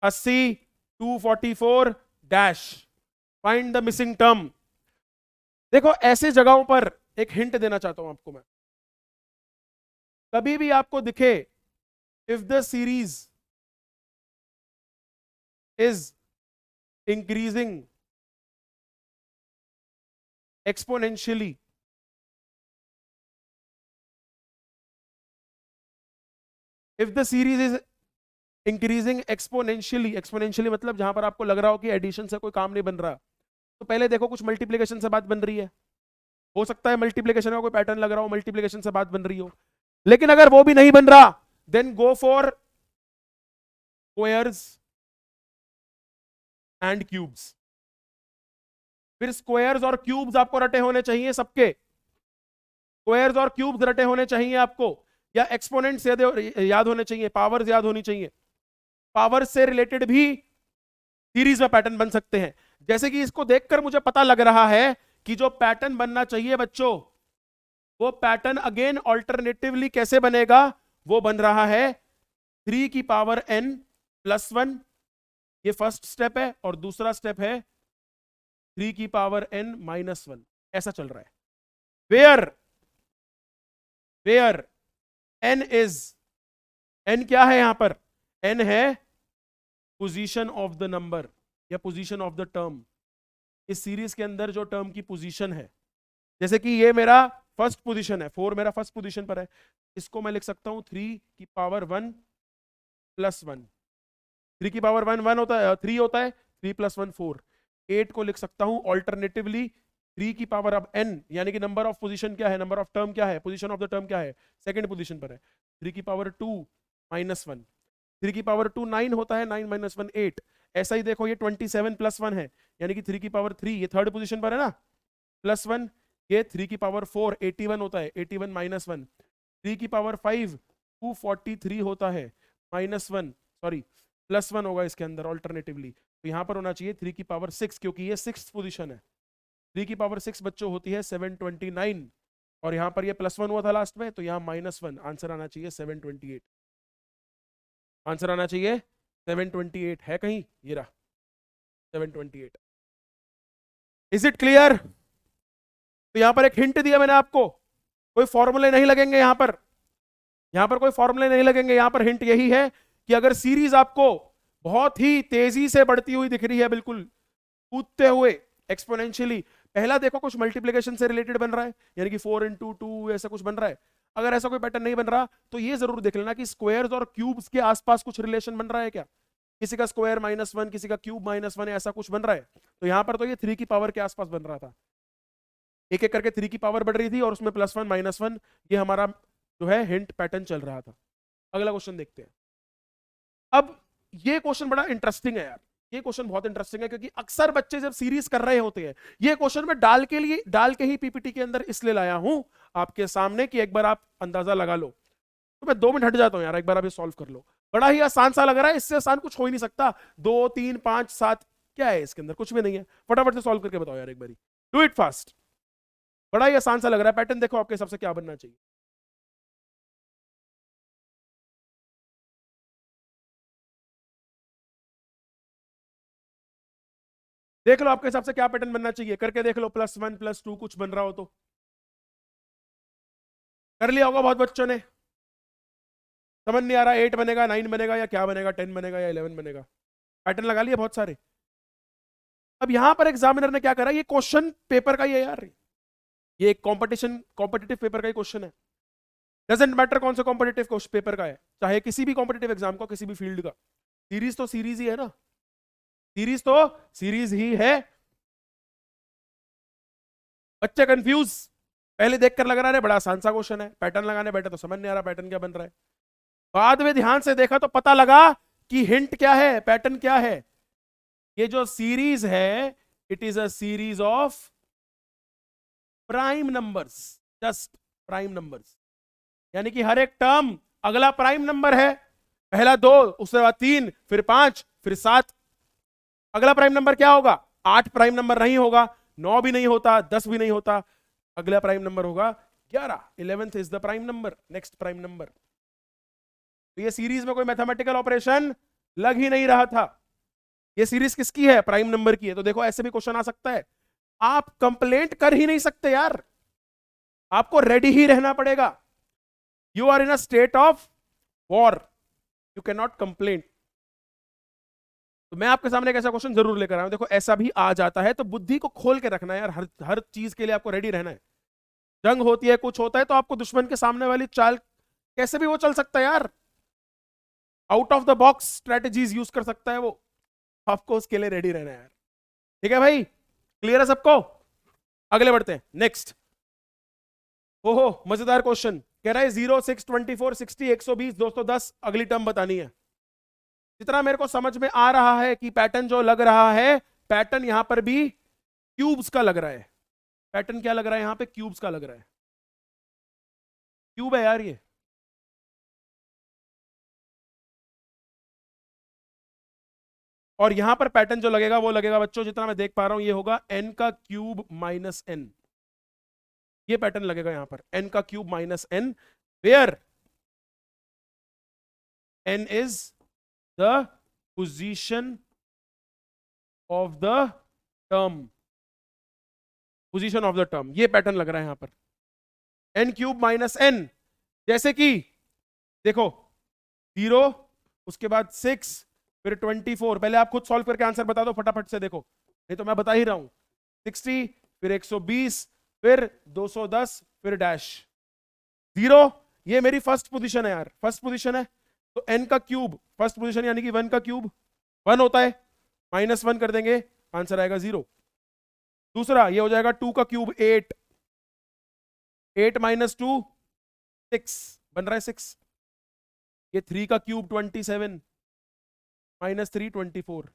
80 244 dash, find the missing term. देखो ऐसे जगहों पर एक हिंट देना चाहता हूं आपको मैं, कभी भी आपको दिखे if the series is increasing exponentially, if the series is increasing exponentially, exponentially मतलब जहां पर आपको लग रहा हो कि एडिशन से कोई काम नहीं बन रहा, तो पहले देखो कुछ मल्टीप्लिकेशन से बात बन रही है, हो सकता है मल्टीप्लिकेशन का कोई पैटर्न लग रहा हो, मल्टीप्लिकेशन से बात बन रही हो। लेकिन अगर वो भी नहीं बन रहा, then go for squares and cubes. फिर स्क्वायर्स और क्यूब्स आपको रटे होने चाहिए सबके, स्क्वायर्स और क्यूब्स रटे होने चाहिए आपको, या एक्सपोनेंट्स याद होने चाहिए, पावर्स याद होनी चाहिए। पावर से रिलेटेड भी सीरीज में पैटर्न बन सकते हैं। जैसे कि इसको देखकर मुझे पता लग रहा है कि जो पैटर्न बनना चाहिए बच्चों, वो पैटर्न अगेन ऑल्टरनेटिवली कैसे बनेगा, वो बन रहा है 3 की पावर n +1, ये फर्स्ट स्टेप है, और दूसरा स्टेप है 3 की पावर n -1, ऐसा चल रहा है। वेयर n इज, n क्या है यहां पर, n है पोजीशन ऑफ द नंबर या पोजीशन ऑफ द टर्म, इस सीरीज के अंदर जो टर्म की पोजीशन है। जैसे कि ये मेरा फर्स्ट पोजीशन है, 4 मेरा फर्स्ट पोजीशन पर है, इसको मैं लिख सकता हूं 3 की पावर 1 +1, 3 की पावर 1 1 होता है, 3 होता है, 3 + 1 4। 8 को लिख सकता हूं ऑल्टरनेटिवली 3 की पावर अब n, यानी कि नंबर ऑफ पोजीशन क्या है, नंबर ऑफ टर्म क्या है, पोजीशन ऑफ द टर्म क्या है, सेकंड पोजीशन पर है, 3 की पावर 2 -1। 3 की पावर 2 9 होता है, 9 - 1 8। ऐसा ही देखो ये 27 + 1 है, यानी कि 3 की पावर 3, ये थर्ड पोजीशन पर है ना, +1, ये 3 की पावर 4 81 होता है, 81 - 1। 3 की पावर 5 243 होता है, -1 सॉरी +1 होगा इसके अंदर ऑल्टरनेटिवली, तो यहां पर होना चाहिए 3 की पावर 6, क्योंकि ये 6th पोजीशन है। 3 की पावर 6 बच्चों होती है 729, और यहां पर ये +1 हुआ था लास्ट में, तो यहां -1, आंसर आना चाहिए 728, आंसर आना चाहिए 728। है कहीं, ये रहा 728। Is it clear? तो यहां पर एक हिंट दिया मैंने आपको, कोई फॉर्मूले नहीं लगेंगे यहां पर, यहां पर कोई फॉर्मूले नहीं लगेंगे, यहां पर हिंट यही है कि अगर सीरीज आपको बहुत ही तेजी से बढ़ती हुई दिख रही है, बिल्कुल कूदते हुए एक्सपोनेंशियली, पहला देखो कुछ मल्टीप्लिकेशन से रिलेटेड बन रहा है, यानी कि 4 × 2 ऐसा कुछ बन रहा है। अगर ऐसा कोई पैटर्न नहीं बन रहा, तो ये जरूर देख लेना कि स्क्वायर्स और क्यूब्स के आसपास कुछ रिलेशन बन रहा है क्या, किसी का स्क्वायर -1, किसी का क्यूब -1, ऐसा कुछ बन रहा है। तो यहां पर तो ये 3 की पावर के आसपास बन रहा था, एक एक करके 3 की पावर बढ़ रही थी, और उसमें +1 -1, ये हमारा जो है हिंट पैटर्न चल रहा था। अगला क्वेश्चन देखते हैं। अब ये क्वेश्चन बड़ा इंटरेस्टिंग है यार, ये क्वेश्चन बहुत इंटरेस्टिंग है, क्योंकि अक्सर बच्चे जब सीरीज कर रहे होते हैं, ये क्वेश्चन मैं डाल के ही पीपीटी के अंदर इसलिए लाया हूं आपके सामने कि एक बार आप अंदाजा लगा लो। तो मैं 2 मिनट हट जाता हूं यार, एक बार आप ये सॉल्व कर लो। बड़ा ही आसान सा लग रहा है, इससे आसान कुछ हो ही नहीं सकता। 2 3 5 7 क्या है इसके अंदर, कुछ भी नहीं है। फटाफट से सॉल्व करके बताओ यार एक बारी, डू इट फास्ट। बड़ा ही आसान सा लग रहा है, पैटर्न देखो आपके हिसाब से क्या बनना चाहिए। देख लो आपके हिसाब से क्या पैटर्न बनना चाहिए, करके देख लो, +1 +2 कुछ बन रहा हो तो। कर लिया होगा बहुत बच्चों ने, समझ नहीं आ रहा 8 बनेगा 9 बनेगा या क्या बनेगा, 10 बनेगा या 11 बनेगा, पैटर्न लगा लिया बहुत सारे। अब यहां पर एग्जामिनर ने क्या करा, ये क्वेश्चन पेपर का ही है यार, ये एक कॉम्पिटिटिव पेपर का ही क्वेश्चन है। डजेंट मैटर कौन सा कॉम्पिटिटिव पेपर का है, चाहे किसी भी कॉम्पिटिटिव एग्जाम का, किसी भी फील्ड का, सीरीज तो सीरीज ही है ना, सीरीज तो सीरीज ही है। बच्चे कंफ्यूज, पहले देखकर लग रहा है बड़ा आसान सा क्वेश्चन है, पैटर्न लगाने बैठे तो समझ नहीं आ रहा पैटर्न क्या बन रहा है, बाद में ध्यान से देखा तो पता लगा कि हिंट क्या है, पैटर्न क्या है। ये जो सीरीज है, it is a series of prime numbers, just prime numbers, यानी कि हर एक टर्म अगला प्राइम नंबर है, पहला 2, उसके बाद 3, फिर 5, फिर 7, अगला प्राइम नंबर क्या होगा, 8 प्राइम नंबर नहीं होगा, 9 भी नहीं होता, 10 भी नहीं होता, अगला प्राइम नंबर होगा 11, 11th is the prime number, next prime number. तो ये सीरीज में कोई मैथमेटिकल ऑपरेशन लग ही नहीं रहा था, ये सीरीज किसकी है, प्राइम नंबर की है। तो देखो ऐसे भी क्वेश्चन आ सकता है, आप कंप्लेंट कर ही नहीं सकते यार, आपको रेडी ही रहना पड़ेगा, you are in a state of war, you can not complaint. तो मैं आपके सामने एक ऐसा क्वेश्चन जरूर लेकर आया हूं, देखो ऐसा भी आ जाता है, तो बुद्धि को खोल के रखना है यार, हर चीज के लिए आपको रेडी रहना है। जंग होती है, कुछ होता है, तो आपको दुश्मन के सामने वाली चाल कैसे भी वो चल सकता है यार, out of the box strategies use कर सकता है वो, आपको उसके लिए रेडी रहना है यार। ठीक है भाई, क्लियर है सबको, अगले बढ़ते हैं नेक्स्ट। ओहो मजेदार क्वेश्चन, कह रहा है 0, 6, 24, 60, 120, 210 अगली टर्म बतानी है। जितना मेरे को समझ में आ रहा है कि पैटर्न जो लग रहा है, पैटर्न यहां पर भी क्यूब्स का लग रहा है, पैटर्न क्या लग रहा है यहां पे, क्यूब्स का लग रहा है, क्यूब है यार ये। और यहां पर पैटर्न जो लगेगा वो लगेगा बच्चों, जितना मैं देख पा रहा हूं, ये होगा n का क्यूब माइनस n, ये पैटर्न लगेगा यहां पर, n का cube minus n, where n is the position of the term, position of the term, ये पैटर्न लग रहा है यहां पर, n क्यूब माइनस n, जैसे कि देखो 0, उसके बाद 6, फिर 24, पहले आप खुद सॉल्व करके आंसर बता दो फटाफट से, देखो नहीं तो मैं बता ही रहा हूं, 60, फिर 120, फिर 210, फिर डैश 0, ये मेरी फर्स्ट पोजीशन है यार, फर्स्ट पोजीशन है, तो n का क्यूब फर्स्ट पोजीशन यानी कि 1 का क्यूब 1 होता है, -1 कर देंगे, आंसर आएगा 0। दूसरा ये हो जाएगा 2 का क्यूब 8, 8 - 2 6, बन रहा है 6, ये 3 का क्यूब 27, -3 24,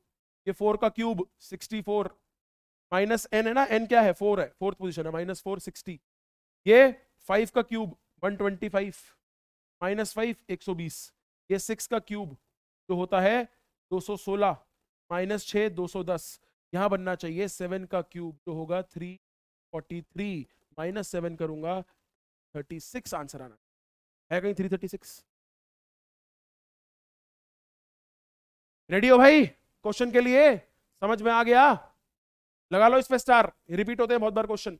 ये 4 का क्यूब 64, माइनस n है ना, n क्या है 4 है, फोर्थ पोजीशन है, -4 60, ये 5 का क्यूब 125, -5 120, ये 6 का क्यूब जो होता है 216, -6 210, यहां बनना चाहिए 7 का क्यूब जो होगा 343, -7 करूंगा 36, आंसर आना है कहीं 336। रेडी हो भाई क्वेश्चन के लिए, समझ में आ गया, लगा लो इस पे स्टार, रिपीट होते हैं बहुत बार क्वेश्चन,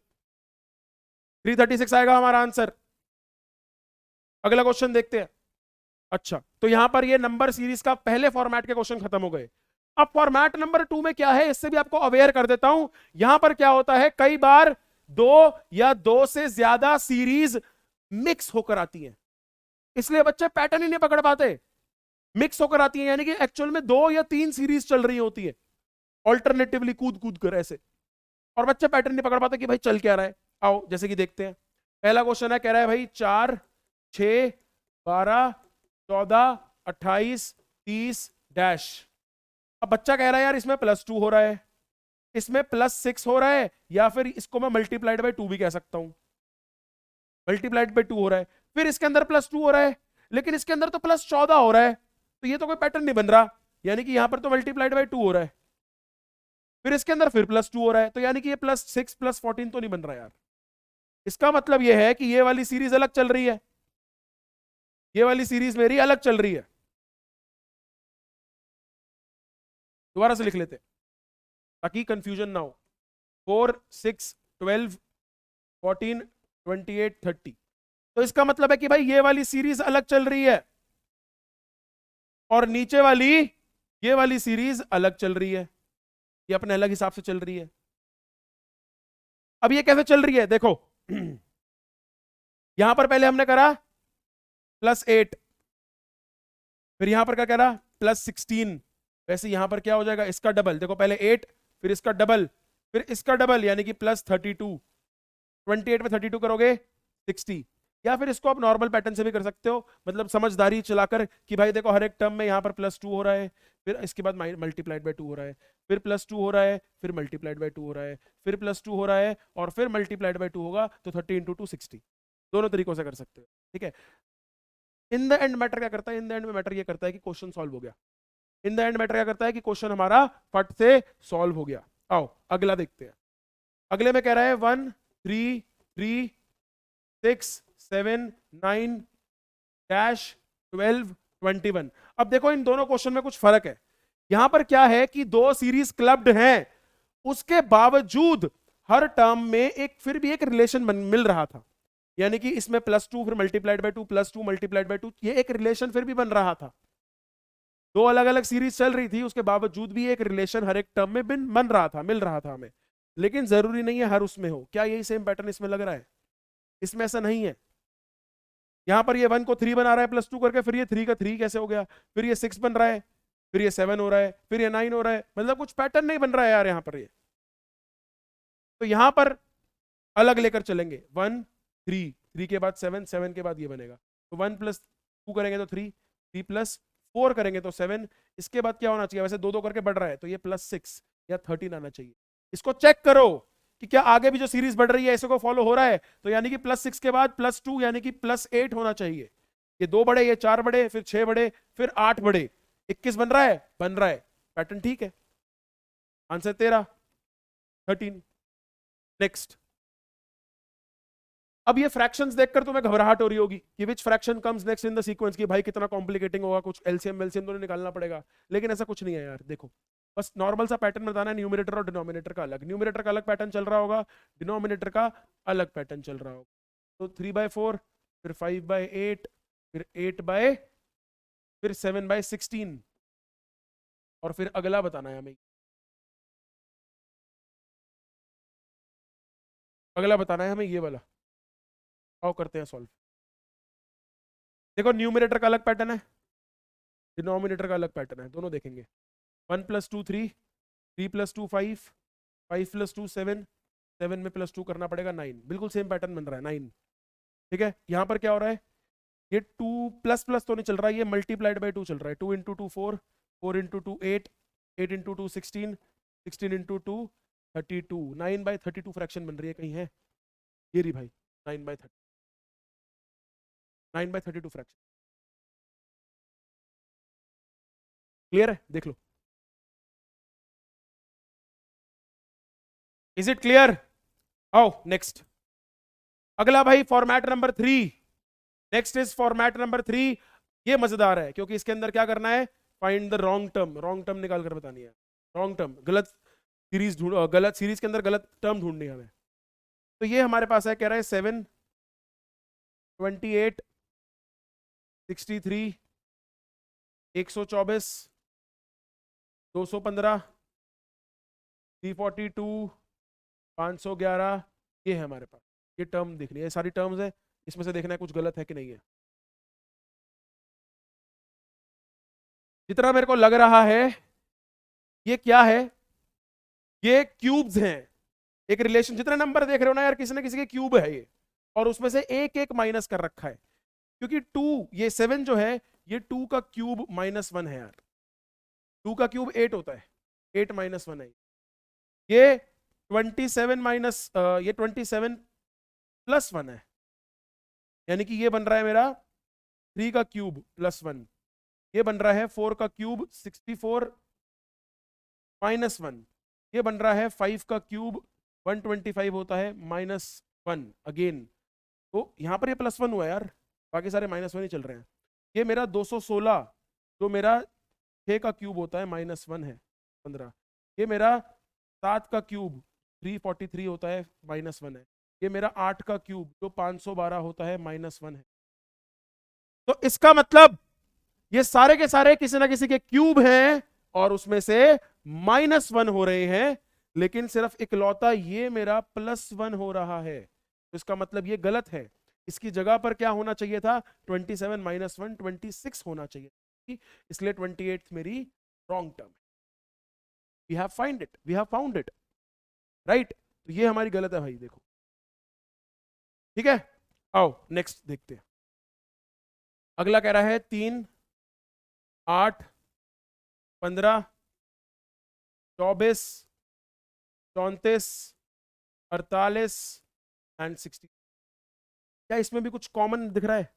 336 आएगा हमारा आंसर। अगला क्वेश्चन देखते हैं। अच्छा तो यहां पर ये नंबर सीरीज का पहले फॉर्मेट के क्वेश्चन खत्म हो गए, अब फॉर्मेट नंबर 2 में क्या है, इससे भी आपको अवेयर कर देता हूं। यहां पर क्या होता है, कई बार 2 या 2 से ज्यादा सीरीज मिक्स होकर आती हैं, इसलिए बच्चे पैटर्न ही नहीं पकड़ पाते, मिक्स होकर आती है, यानी कि एक्चुअल में 2 या 3 सीरीज चल रही होती है ऑल्टरनेटिवली, कूद कूद कर ऐसे, और बच्चे पैटर्न नहीं पकड़ पाते कि भाई चल क्या रहा है। आओ जैसे कि देखते हैं, पहला क्वेश्चन है, कह रहा है भाई 4, 6, 12, 14, 28, 30 डैश। अब बच्चा कह रहा है यार इसमें +2 हो रहा है, इसमें +6 हो रहा है, या फिर इसको मैं मल्टीप्लाइड बाई 2 भी कह सकता हूं, मल्टीप्लाइड बाई 2 हो रहा है, फिर इसके अंदर +2 हो रहा है, लेकिन इसके अंदर तो +14 हो रहा है, तो ये तो कोई पैटर्न नहीं बन रहा, यानी कि यहां पर तो मल्टीप्लाइड बाई 2 हो रहा है, फिर इसके अंदर फिर +2 हो रहा है, तो यानी कि ये +6 +14 तो नहीं बन रहा यार। इसका मतलब ये है कि ये वाली सीरीज अलग चल रही है, ये वाली सीरीज मेरी अलग चल रही है। दोबारा से लिख लेते ताकि कंफ्यूजन ना हो, 4, 6, 12, 14, 28, 30, तो इसका मतलब है कि भाई ये वाली सीरीज अलग चल रही है और नीचे वाली ये वाली सीरीज अलग चल रही है, ये अपने अलग हिसाब से चल रही है। अब ये कैसे चल रही है देखो, यहां पर पहले हमने करा +8, फिर यहां पर क्या करा +16, वैसे यहां पर क्या हो जाएगा इसका डबल, देखो पहले 8 फिर इसका डबल फिर इसका डबल यानी कि +32, 28 में 32 करोगे 60। या फिर इसको आप नॉर्मल पैटर्न से भी कर सकते हो, मतलब समझदारी चलाकर कि भाई देखो हर एक टर्म में यहाँ पर +2 हो रहा है, फिर इसके बाद मल्टीप्लाइड बाय 2 हो रहा है, फिर +2 हो रहा है, फिर मल्टीप्लाइड बाय 2 हो रहा है, फिर +2 हो रहा है और फिर मल्टीप्लाइड बाय 2 होगा, तो 30 × 2 60। दोनों तरीकों से कर सकते हो, ठीक है। इन द एंड मैटर क्या करता है, इन द एंड में मैटर ये करता है कि क्वेश्चन सॉल्व हो गया। इन द एंड मैटर क्या करता है कि क्वेश्चन हमारा फट से सॉल्व हो गया। आओ अगला देखते हैं। अगले में कह रहा है 1 3 3 6 7 9 डैश 12 21। अब देखो इन दोनों क्वेश्चन में कुछ फर्क है। यहां पर क्या है कि दो सीरीज क्लब्ड हैं, उसके बावजूद हर टर्म में एक फिर भी एक रिलेशन मिल रहा था, यानी कि इसमें +2 फिर मल्टीप्लाइड बाय 2 +2 मल्टीप्लाइड बाय 2, ये एक रिलेशन फिर भी बन रहा था। दो अलग अलग सीरीज चल रही थी, उसके बावजूद भी एक रिलेशन हर एक टर्म में बन रहा था, मिल रहा था हमें। लेकिन जरूरी नहीं है हर उसमें हो। क्या यही सेम पैटर्न इसमें लग रहा है? इसमें ऐसा नहीं है। यहां पर ये 1 को 3 बना रहा है +2 करके, फिर ये 3 का 3 कैसे हो गया, फिर ये 6 बन रहा है, फिर ये 7 हो रहा है, फिर ये 9 हो रहा है, मतलब कुछ पैटर्न नहीं बन रहा है यार यहां पर। ये तो यहां पर अलग लेकर चलेंगे, 1 3 3 के बाद 7 7 के बाद ये बनेगा, तो 1 + 2 करेंगे तो 3 3 + 4 करेंगे तो 7, इसके बाद क्या होना चाहिए, वैसे 2 2 करके बढ़ रहा है तो ये +6 या 13 आना चाहिए। इसको चेक करो कि क्या आगे भी जो सीरीज बढ़ रही है ऐसे को फॉलो हो रहा है, तो यानी कि +6 के बाद +2 यानी कि +8 होना चाहिए। ये 2 बढ़े, ये 4 बढ़े, फिर 6 बढ़े, फिर 8 बढ़े, 21 बन रहा है, बन रहा है, पैटर्न ठीक है। आंसर 13। नेक्स्ट। अब ये फ्रैक्शंस देखकर तुम्हें घबराहट हो रही होगी कि विच fraction comes next in the sequence, की भाई कितना कॉम्प्लिकेटिंग होगा, कुछ एलसीएम वेलसीएम तो निकालना पड़ेगा। लेकिन ऐसा कुछ नहीं है यार, देखो बस नॉर्मल सा पैटर्न बताना है, न्यूमरेटर और डिनोमिनेटर का अलग, न्यूमरेटर का अलग पैटर्न चल रहा होगा, डिनोमिनेटर का अलग पैटर्न चल रहा होगा। तो 3/4 फिर 5/8 फिर 8 फिर 7/16 और फिर अगला बताना है हमें, अगला बताना है हमें ये वाला। आओ करते हैं सॉल्व। देखो न्यूमरेटर का अलग पैटर्न है, डिनोमिनेटर का अलग पैटर्न है, दोनों देखेंगे। 1 + 2 3 3 + 2 5 5 + 2 7 7 में +2 करना पड़ेगा 9, बिल्कुल सेम पैटर्न बन रहा है 9। ठीक है, यहां पर क्या हो रहा है, ये 2 प्लस प्लस तो नहीं चल रहा है, ये मल्टीप्लाइड बाय 2 चल रहा है। 2 × 2 4 4 × 2 8 8 × 2 16 16 × 2 32 9/32 फ्रैक्शन बन रही है, कहीं है ये रही भाई, 9/30 9/32 फ्रैक्शन। क्लियर है, देख लो। Is it clear? आओ नेक्स्ट। अगला भाई format number 3। Next is format number 3। ये मजेदार है क्योंकि इसके अंदर क्या करना है, find the wrong term, wrong term निकाल कर बतानी है। रॉन्ग टर्म, गलत सीरीज ढूंढ, गलत सीरीज के अंदर गलत टर्म ढूंढनी है हमें। तो ये हमारे पास है, कह रहा है 7 28 63 124 215 342 511, ये है हमारे पास। ये टर्म देखनी है, सारी टर्म्स है, इसमें से देखना है कुछ गलत है कि नहीं है। जितना मेरे को लग रहा है ये क्या है, ये क्यूब्स हैं। एक रिलेशन, जितने नंबर देख रहे हो ना यार, किसी ना किसी के क्यूब है ये, और उसमें से एक एक माइनस कर रखा है, क्योंकि 2 ये 7 जो है ये 2 का क्यूब -1 है यार। 2 का क्यूब 8 होता है, 8 - 1 है ये। 27 माइनस ये 27 + 1 है, यानी कि ये बन रहा है मेरा 3 का क्यूब +1, ये बन रहा है 4 का क्यूब 64 -1, ये बन रहा है 5 का क्यूब 125 होता है -1 अगेन। तो यहां पर ये +1 हुआ यार, बाकी सारे -1 ही चल रहे हैं। ये मेरा 216 जो मेरा 6 का क्यूब होता है -1 है 15। ये मेरा 7 का क्यूब 343 होता है -1 है। ये मेरा 8 का क्यूब जो 512 होता है -1 है। तो इसका मतलब ये सारे के सारे किसी ना किसी के क्यूब हैं और उसमें से -1 हो रहे हैं, लेकिन सिर्फ इकलौता ये मेरा +1 हो रहा है, तो इसका मतलब ये गलत है। इसकी जगह पर क्या होना चाहिए था? 27 - 1 26 होना चाहिए, इसलिए 28 मेरी रॉन्ग टर्म है। We have find it, we have found it, right? तो ये हमारी गलत है भाई, देखो। ठीक है, आओ नेक्स्ट देखते हैं। अगला कह रहा है 3, 8, 15, 24, 34, 48 एंड 60। क्या इसमें भी कुछ कॉमन दिख रहा है?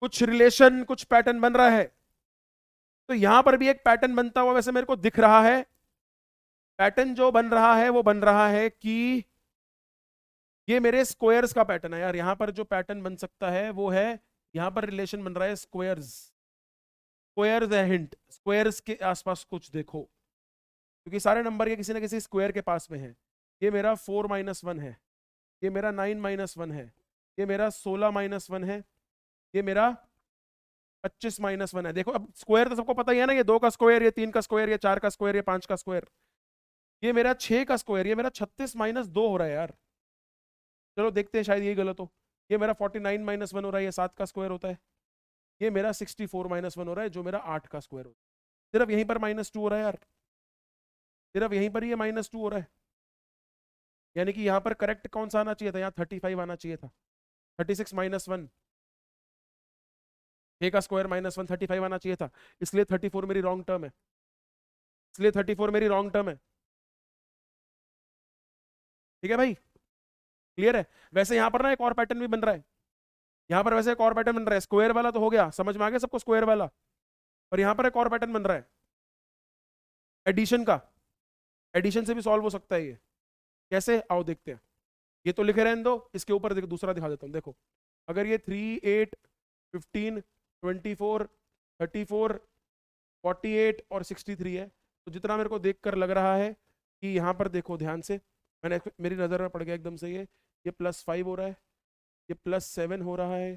कुछ रिलेशन, कुछ पैटर्न बन रहा है? तो यहां पर भी एक पैटर्न बनता हुआ वैसे मेरे को दिख रहा है। पैटर्न जो बन रहा है वो बन रहा है कि ये मेरे स्क्वायर्स का पैटर्न है यार। यहां पर जो पैटर्न बन सकता है वो है, यहां पर रिलेशन बन रहा है स्क्वायर्स। स्क्वायर्स है हिंट, स्क्वायर्स के आसपास कुछ देखो, क्योंकि सारे नंबर ये किसी ना किसी स्क्वायर के पास में है। ये मेरा 4 - 1 है, ये मेरा 9 - 1 है, ये मेरा 16 - 1 है, ये मेरा 25 - 1 है। देखो अब स्क्वायर तो सबको पता ही है ना, ये 2 का स्क्वायर, ये 3 का स्क्वायर, ये 4 का स्क्वायर, ये 5 का स्क्वायर, ये मेरा 6 का स्क्वायर, ये मेरा 36 - 2 हो रहा है यार। चलो देखते हैं, शायद ये गलत हो। ये मेरा 49 - 1 हो रहा है, ये 7 का स्क्वायर होता है। ये मेरा 64 - 1 हो रहा है, जो मेरा 8 का स्क्वायर होता है। सिर्फ यहीं पर -2 हो रहा है यार, सिर्फ यहीं पर ये -2 हो रहा है। यानी कि यहाँ पर करेक्ट कौन सा आना चाहिए था? यहाँ 35 आना चाहिए था। 36 - 1, 6 का स्क्वायर -1 35 आना चाहिए था, इसलिए 34 मेरी रॉन्ग टर्म है, इसलिए 34 मेरी रॉन्ग टर्म है। ठीक है भाई, क्लियर है? वैसे यहाँ पर ना एक और पैटर्न भी बन रहा है, यहाँ पर वैसे एक और पैटर्न बन रहा है। स्क्वायर वाला तो हो गया, समझ में आ गया सबको स्क्वायर वाला, और यहाँ पर एक और पैटर्न बन रहा है एडिशन का। एडिशन से भी सॉल्व हो सकता है ये। कैसे? आओ देखते हैं। ये तो लिखे रहने दो, इसके ऊपर देखो दूसरा दिखा देता हूँ। देखो अगर ये 3, 8, 15, 24, 34, 48 और 63 है, तो जितना मेरे को देखकर लग रहा है कि यहाँ पर देखो ध्यान से, मैंने मेरी नज़र में पड़ गया एकदम से, ये +5 हो रहा है, ये +7 हो रहा है,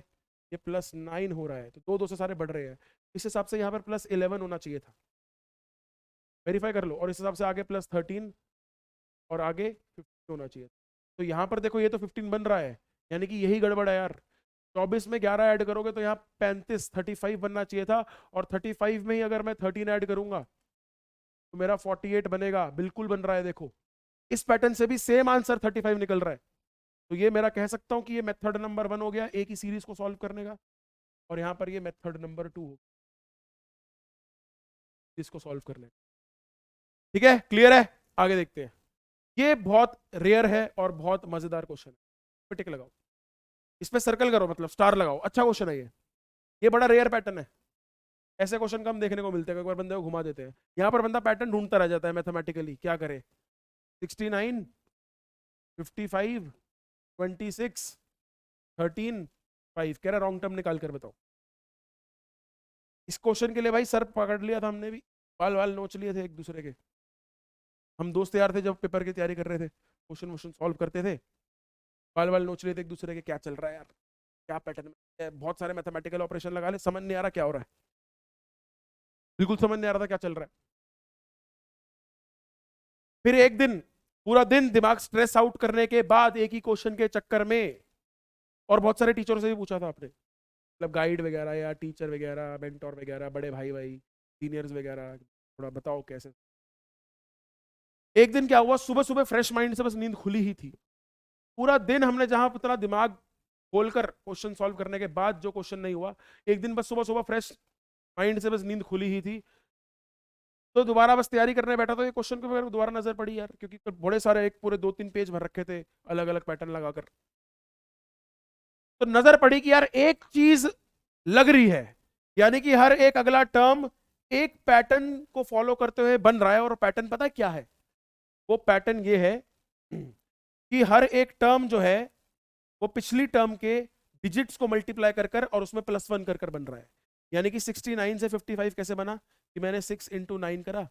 ये +9 हो रहा है, तो 2 2 से सारे बढ़ रहे हैं। इस हिसाब से यहाँ पर +11 होना चाहिए था, वेरीफाई कर लो। और इस हिसाब से आगे +13 और आगे 15 होना चाहिए। तो यहाँ पर देखो ये तो 15 बन रहा है, यानी कि यही गड़बड़ है यार। 24 में 11 ऐड करोगे तो यहाँ 35 बनना चाहिए था, और 35 में ही अगर मैं 13 ऐड करूंगा तो मेरा 48 बनेगा। बिल्कुल बन रहा है, देखो इस पैटर्न से भी सेम आंसर 35 निकल रहा है। तो ये मेरा कह सकता हूं कि ये मेथड नंबर 1 हो गया एक ही सीरीज को सॉल्व करने का, और यहाँ पर ये मेथड नंबर 2 हो इसको सॉल्व करने का। ठीक है, क्लियर है? आगे देखते हैं। ये बहुत रेयर है और बहुत मजेदार क्वेश्चन है। पे टिक लगाओ, इस पे सर्कल करो, मतलब स्टार लगाओ। अच्छा क्वेश्चन है ये बड़ा रेयर पैटर्न है। ऐसे क्वेश्चन कम देखने को मिलते हैं, एक बार बंदे को घुमा देते हैं। यहाँ पर बंदा पैटर्न ढूंढता रह जाता है मैथमेटिकली, क्या करे? 69, 55, 26, 13, 5 कह रहा रॉन्ग टर्म निकाल कर बताओ। इस क्वेश्चन के लिए भाई सर पकड़ लिया था हमने भी, बाल वाल नोच लिए थे एक दूसरे के। हम दोस्त यार थे, जब पेपर की तैयारी कर रहे थे, क्वेश्चन वोश्चन सॉल्व करते थे, बाल वाल नोच लिए थे एक दूसरे के, क्या चल रहा है यार, क्या पैटर्न में, बहुत सारे मैथमेटिकल ऑपरेशन लगा ले, समझ नहीं आ रहा क्या हो रहा है, बिल्कुल समझ नहीं आ रहा था क्या चल रहा है। फिर एक दिन पूरा दिन दिमाग स्ट्रेस आउट करने के बाद एक ही क्वेश्चन के चक्कर में, और बहुत सारे टीचरों से भी पूछा था आपने, मतलब गाइड वगैरह या टीचर वगैरह, मेंटोर वगैरह, बड़े भाई भाई सीनियर्स वगैरह, थोड़ा बताओ कैसे। एक दिन क्या हुआ, सुबह सुबह फ्रेश माइंड से बस नींद खुली ही थी। पूरा दिन हमने जहां उतना दिमाग खोलकर क्वेश्चन सॉल्व करने के बाद जो क्वेश्चन नहीं हुआ, एक दिन बस सुबह सुबह फ्रेश माइंड से बस नींद खुली ही थी, तो दोबारा बस तैयारी करने बैठा, तो ये क्वेश्चन को फिर दोबारा नजर पड़ी यार, क्योंकि बड़े सारे एक पूरे 2-3 पेज भर रखे थे अलग अलग पैटर्न लगाकर। तो नजर पड़ी कि यार एक चीज लग रही है, यानी कि हर एक अगला टर्म एक पैटर्न को फॉलो करते हुए बन रहा है। और पैटर्न पता है क्या है? वो पैटर्न ये है कि हर एक टर्म जो है वो पिछली टर्म के डिजिट्स को मल्टीप्लाई कर कर और उसमें +1 कर कर बन रहा है। यानी कि 69 से 55 कैसे बना कि मैंने 6 × 9 करा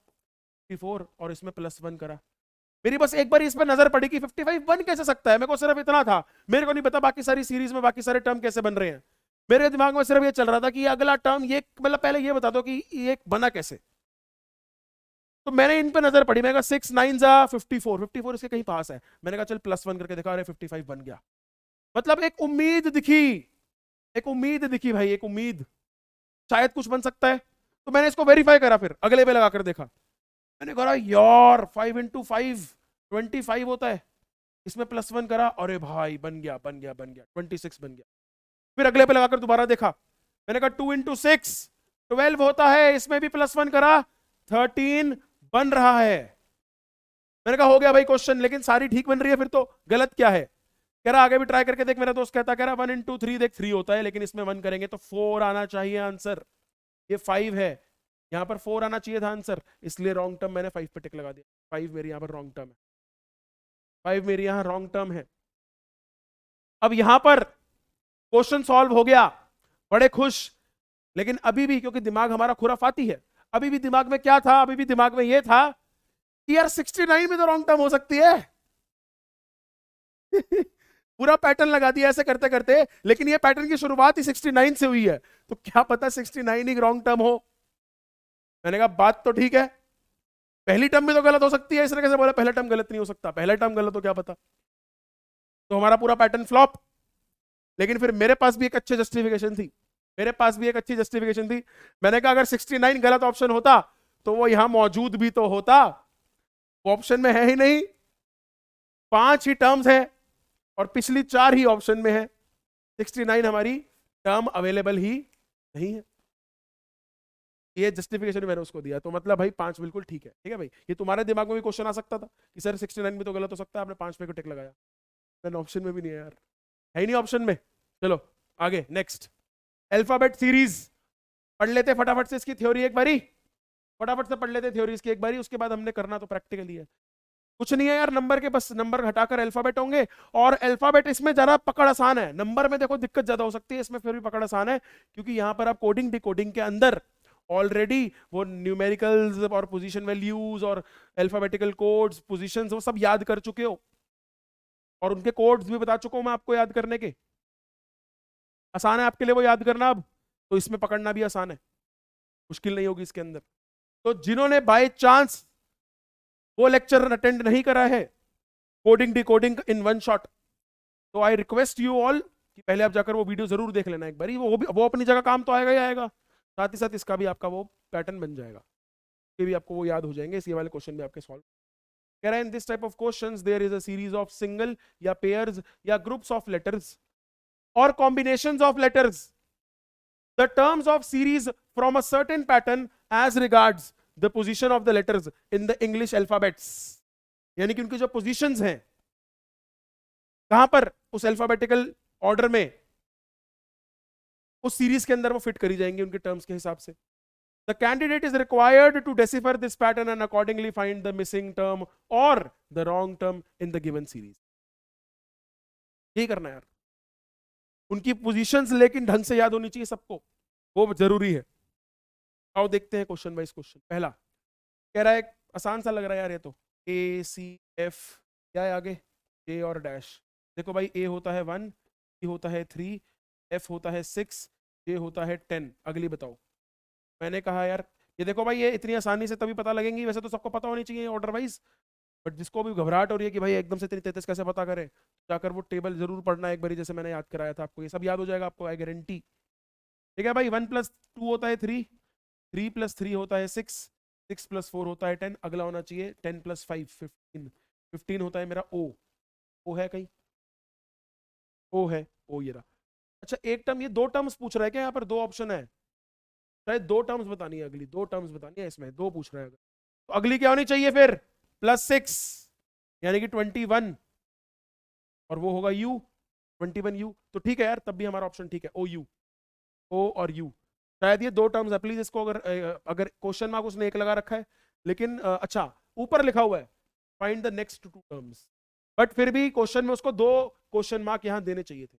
54 और इसमें +1 करा। मेरी बस एक बार इस पर नजर पड़ी कि 55 बन कैसे सकता है, मेरे को सिर्फ इतना था, मेरे को नहीं पता बाकी सारी सीरीज में बाकी सारे टर्म कैसे बन रहे हैं। मेरे दिमाग में सिर्फ ये चल रहा था कि ये अगला टर्म, ये मतलब पहले ये बता दो कि ये बना कैसे। तो मैंने इन पे नजर पड़ी, मैंने कहा 6 9 जा 54, 54 इसके कहीं पास है, मैंने कहा चल +1 करके देखा, अरे 55 बन गया। मतलब एक उम्मीद दिखी, एक उम्मीद दिखी भाई, एक उम्मीद शायद कुछ बन सकता है। तो मैंने इसको वेरीफाई करा, फिर अगले पे लगाकर देखा, मैंने कहा यार 5 × 5 25 होता है, इसमें +1 करा, अरे भाई बन गया बन गया बन गया, 26 बन गया। फिर अगले पे लगाकर दोबारा देखा, मैंने कहा 2 × 6 12 होता है, इसमें भी +1 करा, 13 बन रहा है। मैंने कहा हो गया भाई क्वेश्चन, लेकिन सारी ठीक बन रही है, फिर तो गलत क्या है? कह रहा आगे भी ट्राई करके देख। मेरा दोस्त कहता, कह रहा 1 × 3 देख 3 होता है, लेकिन इसमें 1 करेंगे तो 4 आना चाहिए आंसर, ये 5 है, यहां पर 4 आना चाहिए था आंसर, इसलिए रॉन्ग टर्म मैंने 5 पे टिक लगा दिया। 5 मेरी यहां पर रॉन्ग टर्म है, 5 मेरी यहां रॉन्ग टर्म है। अब यहां पर क्वेश्चन सॉल्व हो गया, बड़े खुश। लेकिन अभी भी क्योंकि दिमाग हमारा खुराफाती है, अभी भी दिमाग में क्या था, अभी भी दिमाग में ये था कि यार 69 में तो रॉन्ग टर्म हो सकती है। पूरा पैटर्न लगा दिया ऐसे करते करते, लेकिन ये पैटर्न की शुरुआत ही 69 से हुई है, तो क्या पता 69 ही रॉन्ग टर्म हो। मैंने कहा बात तो ठीक है, पहली टर्म भी तो गलत हो सकती है, इसने कैसे बोला पहला टर्म गलत नहीं हो सकता, पहला टर्म गलत हो क्या पता। तो हमारा पूरा पैटर्न फ्लॉप। लेकिन फिर मेरे पास भी एक अच्छी जस्टिफिकेशन थी, मेरे पास भी एक अच्छी जस्टिफिकेशन थी। मैंने कहा अगर 69 गलत ऑप्शन होता तो वो यहां मौजूद भी तो होता, वो ऑप्शन में है ही नहीं, 5 ही टर्म्स है और पिछली 4 ही ऑप्शन में है, 69 हमारी टर्म अवेलेबल ही नहीं है। ये जस्टिफिकेशन मैंने उसको दिया, तो मतलब भाई 5 बिल्कुल ठीक है। ठीक है भाई, ये तुम्हारे दिमाग में भी क्वेश्चन आ सकता था कि सर 69 में तो गलत हो सकता है, आपने 5 पे को टिक लगाया, ऑप्शन में भी नहीं है यार, है ही नहीं ऑप्शन में। चलो आगे नेक्स्ट, अल्फाबेट सीरीज पढ़ लेते फटाफट से, इसकी थ्योरी एक बारी फटाफट से पढ़ लेते, थ्योरी इसकी एक बारी, उसके बाद हमने करना तो प्रैक्टिकली है। कुछ नहीं है यार, नंबर के बस नंबर हटाकर अल्फाबेट होंगे, और अल्फाबेट इसमें जरा पकड़ आसान है, नंबर में देखो दिक्कत ज्यादा हो सकती है, इसमें फिर भी पकड़ आसान है, क्योंकि यहां पर आप कोडिंग डिकोडिंग के अंदर ऑलरेडी वो न्यूमेरिकल्स और पोजीशन वैल्यूज और अल्फाबेटिकल कोड्स पोजीशंस वो सब याद कर चुके हो, और उनके कोड्स भी बता चुका हूं मैं आपको याद करने के। आसान है आपके लिए वो याद करना, अब तो इसमें पकड़ना भी आसान है, मुश्किल नहीं होगी इसके अंदर। तो जिन्होंने बाय चांस वो लेक्चर अटेंड नहीं करा है, coding decoding in one shot, तो आई रिक्वेस्ट यू ऑल कि पहले आप जाकर वो वीडियो जरूर देख लेना एक बार, वो अपनी जगह काम तो आएगा ही आएगा, साथ ही साथ इसका भी आपका वो पैटर्न बन जाएगा, ये भी आपको वो याद हो जाएंगे, इसी वाले क्वेश्चन भी आपके सॉल्व। कह रहा है in this type of questions there is a series of single या पेयर्स या ग्रुप्स ऑफ लेटर्स और combinations of letters, the terms of series from a certain pattern as regards the position of the letters in the English alphabets, यानी कि उनकी जो positions हैं कहां पर उस अल्फाबेटिकल ऑर्डर में, उस सीरीज के अंदर वो फिट करी जाएंगे उनके टर्म्स के हिसाब से। The candidate is required to decipher this pattern and accordingly find the missing term or the wrong term in the given series. यही करना है यार, उनकी पोजीशंस लेकिन ढंग से याद होनी चाहिए सबको, वो जरूरी है। आओ देखते हैं क्वेश्चन वाइज क्वेश्चन। पहला कह रहा है, आसान सा लग रहा है यार ये तो, ए सी एफ, क्या है आगे, ए और डैश। देखो भाई, ए होता है 1, सी होता है 3, एफ होता है 6, जे होता है 10। अगली बताओ। मैंने कहा यार ये देखो भाई, ये इतनी आसानी से तभी पता लगेंगी, वैसे तो सबको पता होनी चाहिए ऑर्डर वाइज, बट जिसको भी घबराहट हो रही है कि भाई एकदम से 33 कैसे पता करें, जाकर वो टेबल जरूर पढ़ना है एक बारी, जैसे मैंने याद कराया था आपको, ये सब याद हो जाएगा आपको, आई गारंटी। ठीक है भाई, 1 + 2 होता है 3, 3 + 3 होता है 6, 6 + 4 होता है 10, अगला होना चाहिए 10 + 5 15, 15 होता है मेरा ओ। ओ है कहीं, ओ है, ओ ये रहा। अच्छा एक टर्म, ये 2 टर्म्स पूछ रहा है क्या, यहाँ पर 2 ऑप्शन है, शायद 2 टर्म्स बतानी है, अगली 2 टर्म्स बतानी है, इसमें 2 पूछ रहा है, तो अगली क्या होनी चाहिए फिर, +6 यानी कि 21, और वो होगा u, 21u, तो ठीक है यार, तब भी हमारा ऑप्शन ठीक है, ओ यू, ओ और यू। शायद ये 2 टर्म्स है, प्लीज इसको अगर क्वेश्चन मार्क उसने एक लगा रखा है, लेकिन अच्छा ऊपर लिखा हुआ है find the next 2 terms, but फिर भी क्वेश्चन में उसको 2 क्वेश्चन मार्क यहाँ देने चाहिए थे,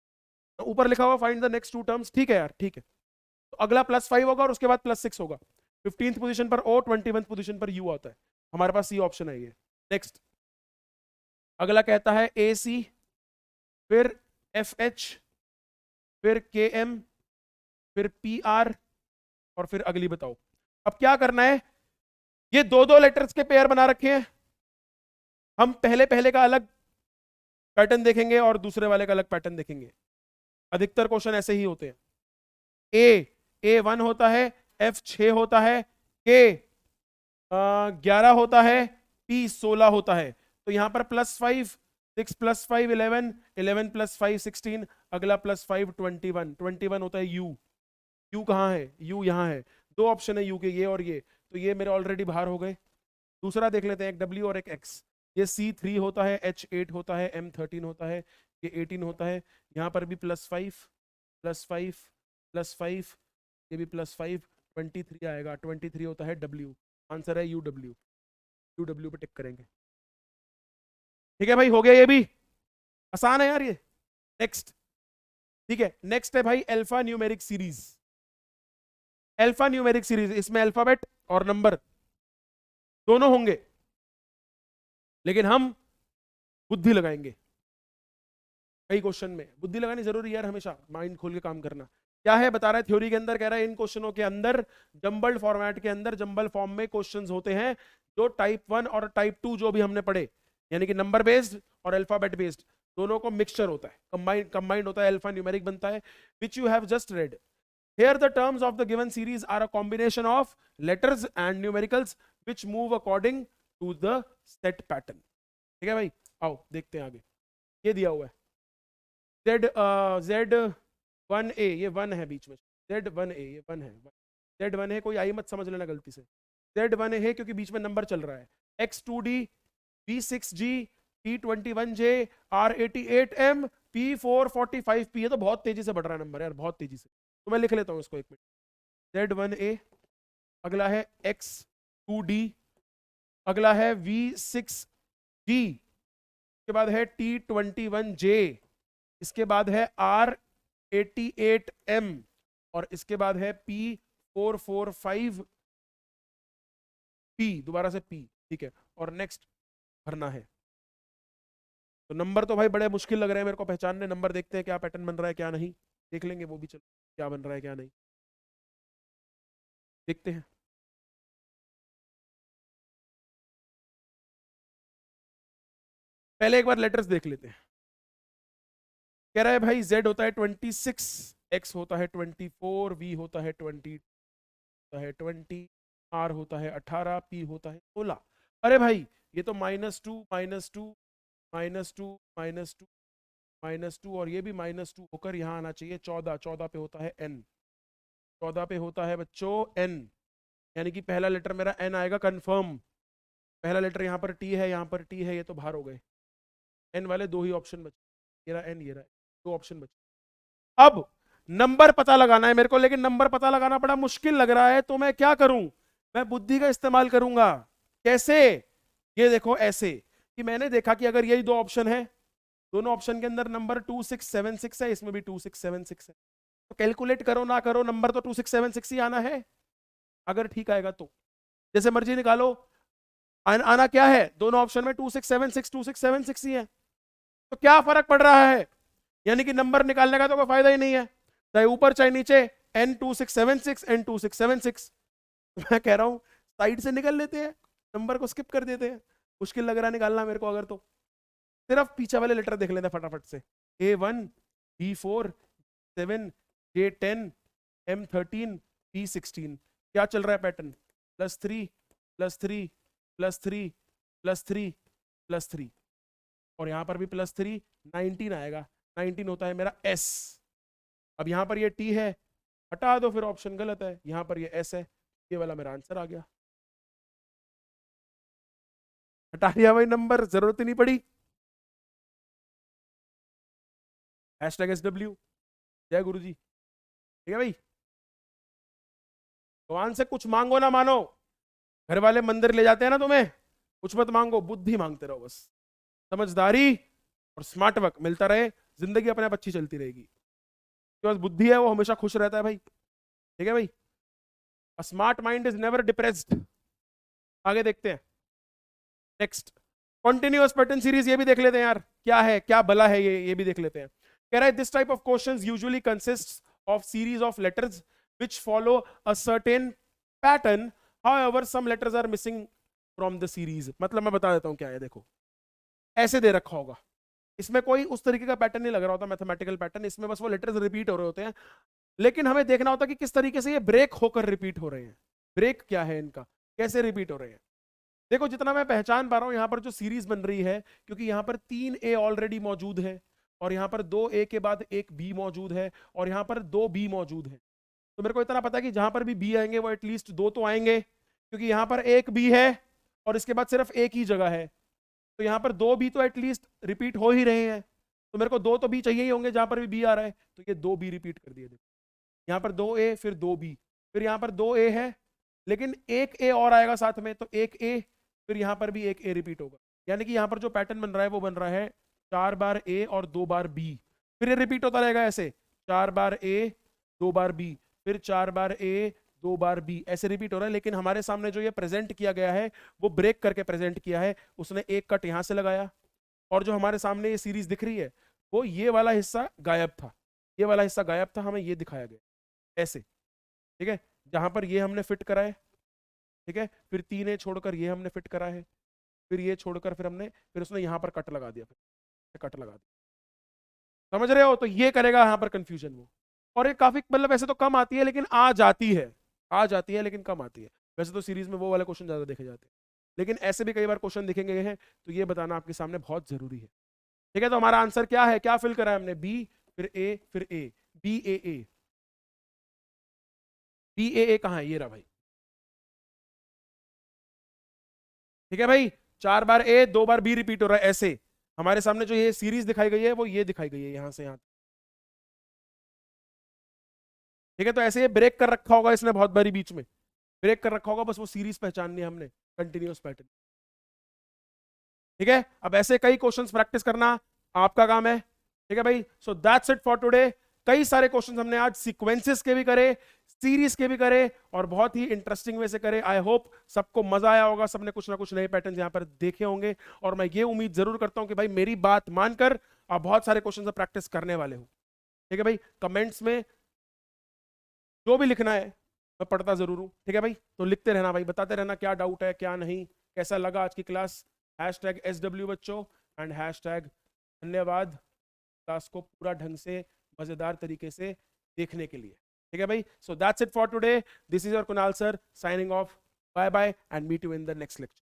तो ऊपर लिखा हुआ फाइंड द नेक्स्ट 2 टर्म्स, ठीक है यार ठीक है। तो अगला +5 होगा और उसके बाद +6 होगा, 15th पोजीशन पर ओ, 21th पोजीशन पर यू आता है, हमारे पास ये ऑप्शन है। ये नेक्स्ट अगला कहता है ए सी, फिर एफ एच, फिर के एम, फिर पी आर, और फिर अगली बताओ। अब क्या करना है, ये दो दो लेटर्स के पेयर बना रखे हैं, हम पहले पहले का अलग पैटर्न देखेंगे और दूसरे वाले का अलग पैटर्न देखेंगे। अधिकतर क्वेश्चन ऐसे ही होते हैं। A1 होता है, F6 होता है, K 11 होता है, P 16 होता है। तो यहां पर +5, 6 + 5 11, 11 + 5 16, अगला +5 21, 21 होता है U। U कहाँ है? U यहाँ है। दो ऑप्शन है U के, ये और ये, तो ये मेरे ऑलरेडी बाहर हो गए। दूसरा देख लेते हैं, एक W और एक X। ये C3 होता है, H8 होता है, M13 होता है, ये 18 होता है। यहाँ पर भी +5 +5 +5, ये भी +5, 23 आएगा। 23 होता है W। आंसर है UW। UW पे टिक करेंगे। ठीक है भाई, हो गया ये भी। आसान है यार ये। नेक्स्ट, ठीक है, नेक्स्ट है भाई alpha numeric series. Alpha numeric series, इसमें अल्फाबेट और नंबर दोनों होंगे, लेकिन हम बुद्धि लगाएंगे। कई क्वेश्चन में बुद्धि लगानी जरूरी है यार, हमेशा माइंड खोल के काम करना। क्या है बता रहा है थ्योरी के अंदर, कह रहा है इन क्वेश्चनों के अंदर जंबल्ड फॉर्मेट के अंदर, जंबल फॉर्म में क्वेश्चंस होते हैं जो टाइप 1 और टाइप 2 जो भी हमने पढ़े, यानी कि नंबर बेस्ड और अल्फाबेट बेस्ड, दोनों को मिक्सचर होता है, कंबाइंड होता है, अल्फा न्यूमेरिक बनता है, which you have just red. Here the terms of the given series are a combination of letters and numericals which move according to the set pattern। ठीक है भाई, आओ देखते हैं आगे। ये दिया हुआ है Z1A, ये 1 है बीच में, Z1A ये 1 है, Z1 है, कोई आई मत समझ लेना गलती से, Z1A है क्योंकि बीच में नंबर चल रहा है। X2D, B6G, T21J, R88M, P445P, ये तो बहुत तेजी से बढ़ रहा है नंबर यार, बहुत तेजी से, तो मैं लिख लेता हूं इसको एक मिनट। Z1A, अगला है X2D, अगला है V6G, इसके बाद है T21J, इसके बाद है R88M, और इसके बाद है P445P, दोबारा से P। ठीक है, और नेक्स्ट भरना है। तो नंबर तो भाई बड़े मुश्किल लग रहे हैं मेरे को पहचानने, नंबर देखते हैं क्या पैटर्न बन रहा है क्या नहीं, देख लेंगे वो भी, चलो क्या बन रहा है क्या नहीं देखते हैं। पहले एक बार लेटर्स देख लेते हैं। कह रहा है भाई Z होता है 26, X होता है 24, V होता है 20, R होता है 18, P होता है 16। अरे भाई ये तो -2 -2 -2 -2 -2 और ये भी -2 होकर यहाँ आना चाहिए 14, 14 पे होता है N, 14 पे होता है बच्चों N, यानी कि पहला लेटर मेरा N आएगा कंफर्म। पहला लेटर यहाँ पर T है, यहाँ पर T है, ये तो बाहर हो गए। N वाले दो ही ऑप्शन बचे, ये रहा N, ये रहा, दो ऑप्शन बचे। अब नंबर पता लगाना है मेरे को, लेकिन नंबर पता लगाना बड़ा मुश्किल लग रहा है, तो मैं क्या करूं, मैं बुद्धि का इस्तेमाल करूंगा। कैसे? ये देखो ऐसे कि मैंने देखा कि अगर यही दो ऑप्शन है, दोनों ऑप्शन के अंदर नंबर 2676 है, इसमें भी 2676 है, तो कैलकुलेट करो ना करो नंबर तो 2676 ही आना है, अगर ठीक आएगा तो जैसे मर्जी निकालो। आना क्या है, दोनों ऑप्शन में 2676 2676 ही है, तो क्या फर्क पड़ रहा है, यानी कि नंबर निकालने का तो कोई फायदा ही नहीं है, चाहे ऊपर चाहे नीचे, N2676 N2676। मैं कह रहा हूं साइड से निकल लेते हैं, नंबर को स्किप कर देते हैं, मुश्किल लग रहा है निकालना मेरे को, अगर तो सिर्फ पीछे वाले लेटर देख लेते हैं फटाफट से, A1 B4 7 J10 M13 P16। क्या चल रहा है पैटर्न, +3 +3 +3 +3 +3, और यहां पर भी +3, 19 आएगा, 19 होता है मेरा S। अब यहां पर ये T है, हटा दो फिर ऑप्शन गलत है, यहां पर ये S है, ये वाला मेरा आंसर आ गया। हटा दिया भाई नंबर, जरूरत ही नहीं पड़ी। #SW, जय गुरु जी। ठीक है भाई, भगवान से कुछ मांगो ना मानो, घर वाले मंदिर ले जाते हैं ना तुम्हें, कुछ मत मांगो, बुद्धि मांगते रहो बस, समझदारी और स्मार्ट वर्क मिलता रहे, जिंदगी अपने आप अच्छी चलती रहेगी। जो बस बुद्धि है वो हमेशा खुश रहता है भाई। ठीक है भाई, a smart mind is never depressed. आगे देखते हैं नेक्स्ट, कॉन्टिन्यूअस पैटर्न सीरीज, ये भी देख लेते हैं यार, क्या है क्या भला है ये भी देख लेते हैं। कह रहा है this type of questions usually consist of series of letters which follow a certain pattern However, some letters are missing from the series. मतलब मैं बता देता हूँ क्या है, देखो ऐसे दे रखा होगा, इसमें कोई उस तरीके का पैटर्न नहीं लग रहा होता, मैथमेटिकल पैटर्न, इसमें बस वो लेटर्स रिपीट हो रहे होते हैं, लेकिन हमें देखना होता है कि किस तरीके से ये ब्रेक होकर रिपीट हो रहे हैं, ब्रेक क्या है इनका, कैसे रिपीट हो रहे हैं। देखो जितना मैं पहचान पा रहा हूं यहाँ पर जो सीरीज बन रही है, क्योंकि यहाँ पर 3 ए ऑलरेडी मौजूद है, और यहाँ पर 2 ए के बाद एक बी मौजूद है, और यहाँ पर 2 बी मौजूद है, तो मेरे को इतना पता है कि जहां पर भी बी आएंगे वो एटलीस्ट 2 तो आएंगे, क्योंकि यहाँ पर एक बी है और इसके बाद सिर्फ एक ही जगह है, तो यहाँ पर 2 बी तो एटलीस्ट रिपीट हो ही रहे हैं, तो मेरे को 2 तो बी चाहिए ही होंगे जहां पर भी बी आ रहा है, तो ये 2 बी रिपीट कर दिए। देखो यहाँ पर 2 ए फिर 2 बी, फिर यहाँ पर 2 ए है, लेकिन एक ए और आएगा साथ में, तो एक ए, फिर यहाँ पर भी एक ए रिपीट होगा, यानी कि यहाँ पर जो पैटर्न बन रहा है वो बन रहा है 4 बार ए और 2 बार बी, फिर ये रिपीट होता रहेगा ऐसे, 4 बार ए 2 बार बी, फिर 4 बार ए 2 बार बी, ऐसे रिपीट हो रहा है। लेकिन हमारे सामने जो ये प्रेजेंट किया गया है वो ब्रेक करके प्रेजेंट किया है, उसने एक कट यहाँ से लगाया, और जो हमारे सामने ये सीरीज दिख रही है वो ये वाला हिस्सा गायब था, ये वाला हिस्सा गायब था, हमें ये दिखाया गया ऐसे, ठीक है, जहां पर ये हमने फिट करा है, ठीक है, फिर 3 ए छोड़कर ये हमने फिट करा है, फिर ये छोड़कर फिर हमने, फिर उसने यहाँ पर कट लगा दिया, फिर कट लगा दिया, समझ रहे हो, तो ये करेगा यहाँ पर कंफ्यूजन वो, और ये काफी मतलब वैसे तो कम आती है लेकिन आ जाती है, आ जाती है लेकिन कम आती है, वैसे तो सीरीज में वो वाले क्वेश्चन ज्यादा देखे जाते हैं, लेकिन ऐसे भी कई बार क्वेश्चन दिखेंगे हैं, तो ये बताना आपके सामने बहुत जरूरी है, ठीक है। तो हमारा आंसर क्या है, क्या फिल करा है हमने, बी फिर ए फिर ए, बी ए, बी ए कहाँ है, ये रहा भाई, ठीक है भाई, 4 बार ए 2 बार बी रिपीट हो रहा है, ऐसे हमारे सामने जो ये सीरीज दिखाई गई है वो ये दिखाई गई है यहां से यहां, ठीक है। तो ऐसे ये ब्रेक कर रखा होगा इसने बहुत बारी, बीच में ब्रेक कर रखा होगा, बस वो सीरीज पहचाननी है हमने, कंटिन्यूअस पैटर्न, ठीक है। अब ऐसे कई क्वेश्चंस प्रैक्टिस करना आपका काम है, ठीक है भाई। So that's it for today. कई सारे क्वेश्चंस हमने आज सीक्वेंसेस के भी करे, सीरीज के भी करे, और बहुत ही इंटरेस्टिंग वे से करे। आई होप सबको मजा आया होगा, सबने कुछ ना कुछ नए पैटर्न यहाँ पर देखे होंगे, और मैं ये उम्मीद जरूर करता हूँ कि भाई मेरी बात मानकर आप बहुत सारे क्वेश्चन प्रैक्टिस करने वाले हो, ठीक है भाई। कमेंट्स में जो भी लिखना है मैं पढ़ता जरूर हूँ, ठीक है भाई, तो लिखते रहना भाई, बताते रहना क्या डाउट है क्या नहीं, कैसा लगा आज की क्लास, #SW बच्चों एंड धन्यवाद क्लास को पूरा ढंग से मजेदार तरीके से देखने के लिए, ठीक है भाई। So that's it for today, this is your Kunal sir signing off, bye bye and meet you in the next lecture.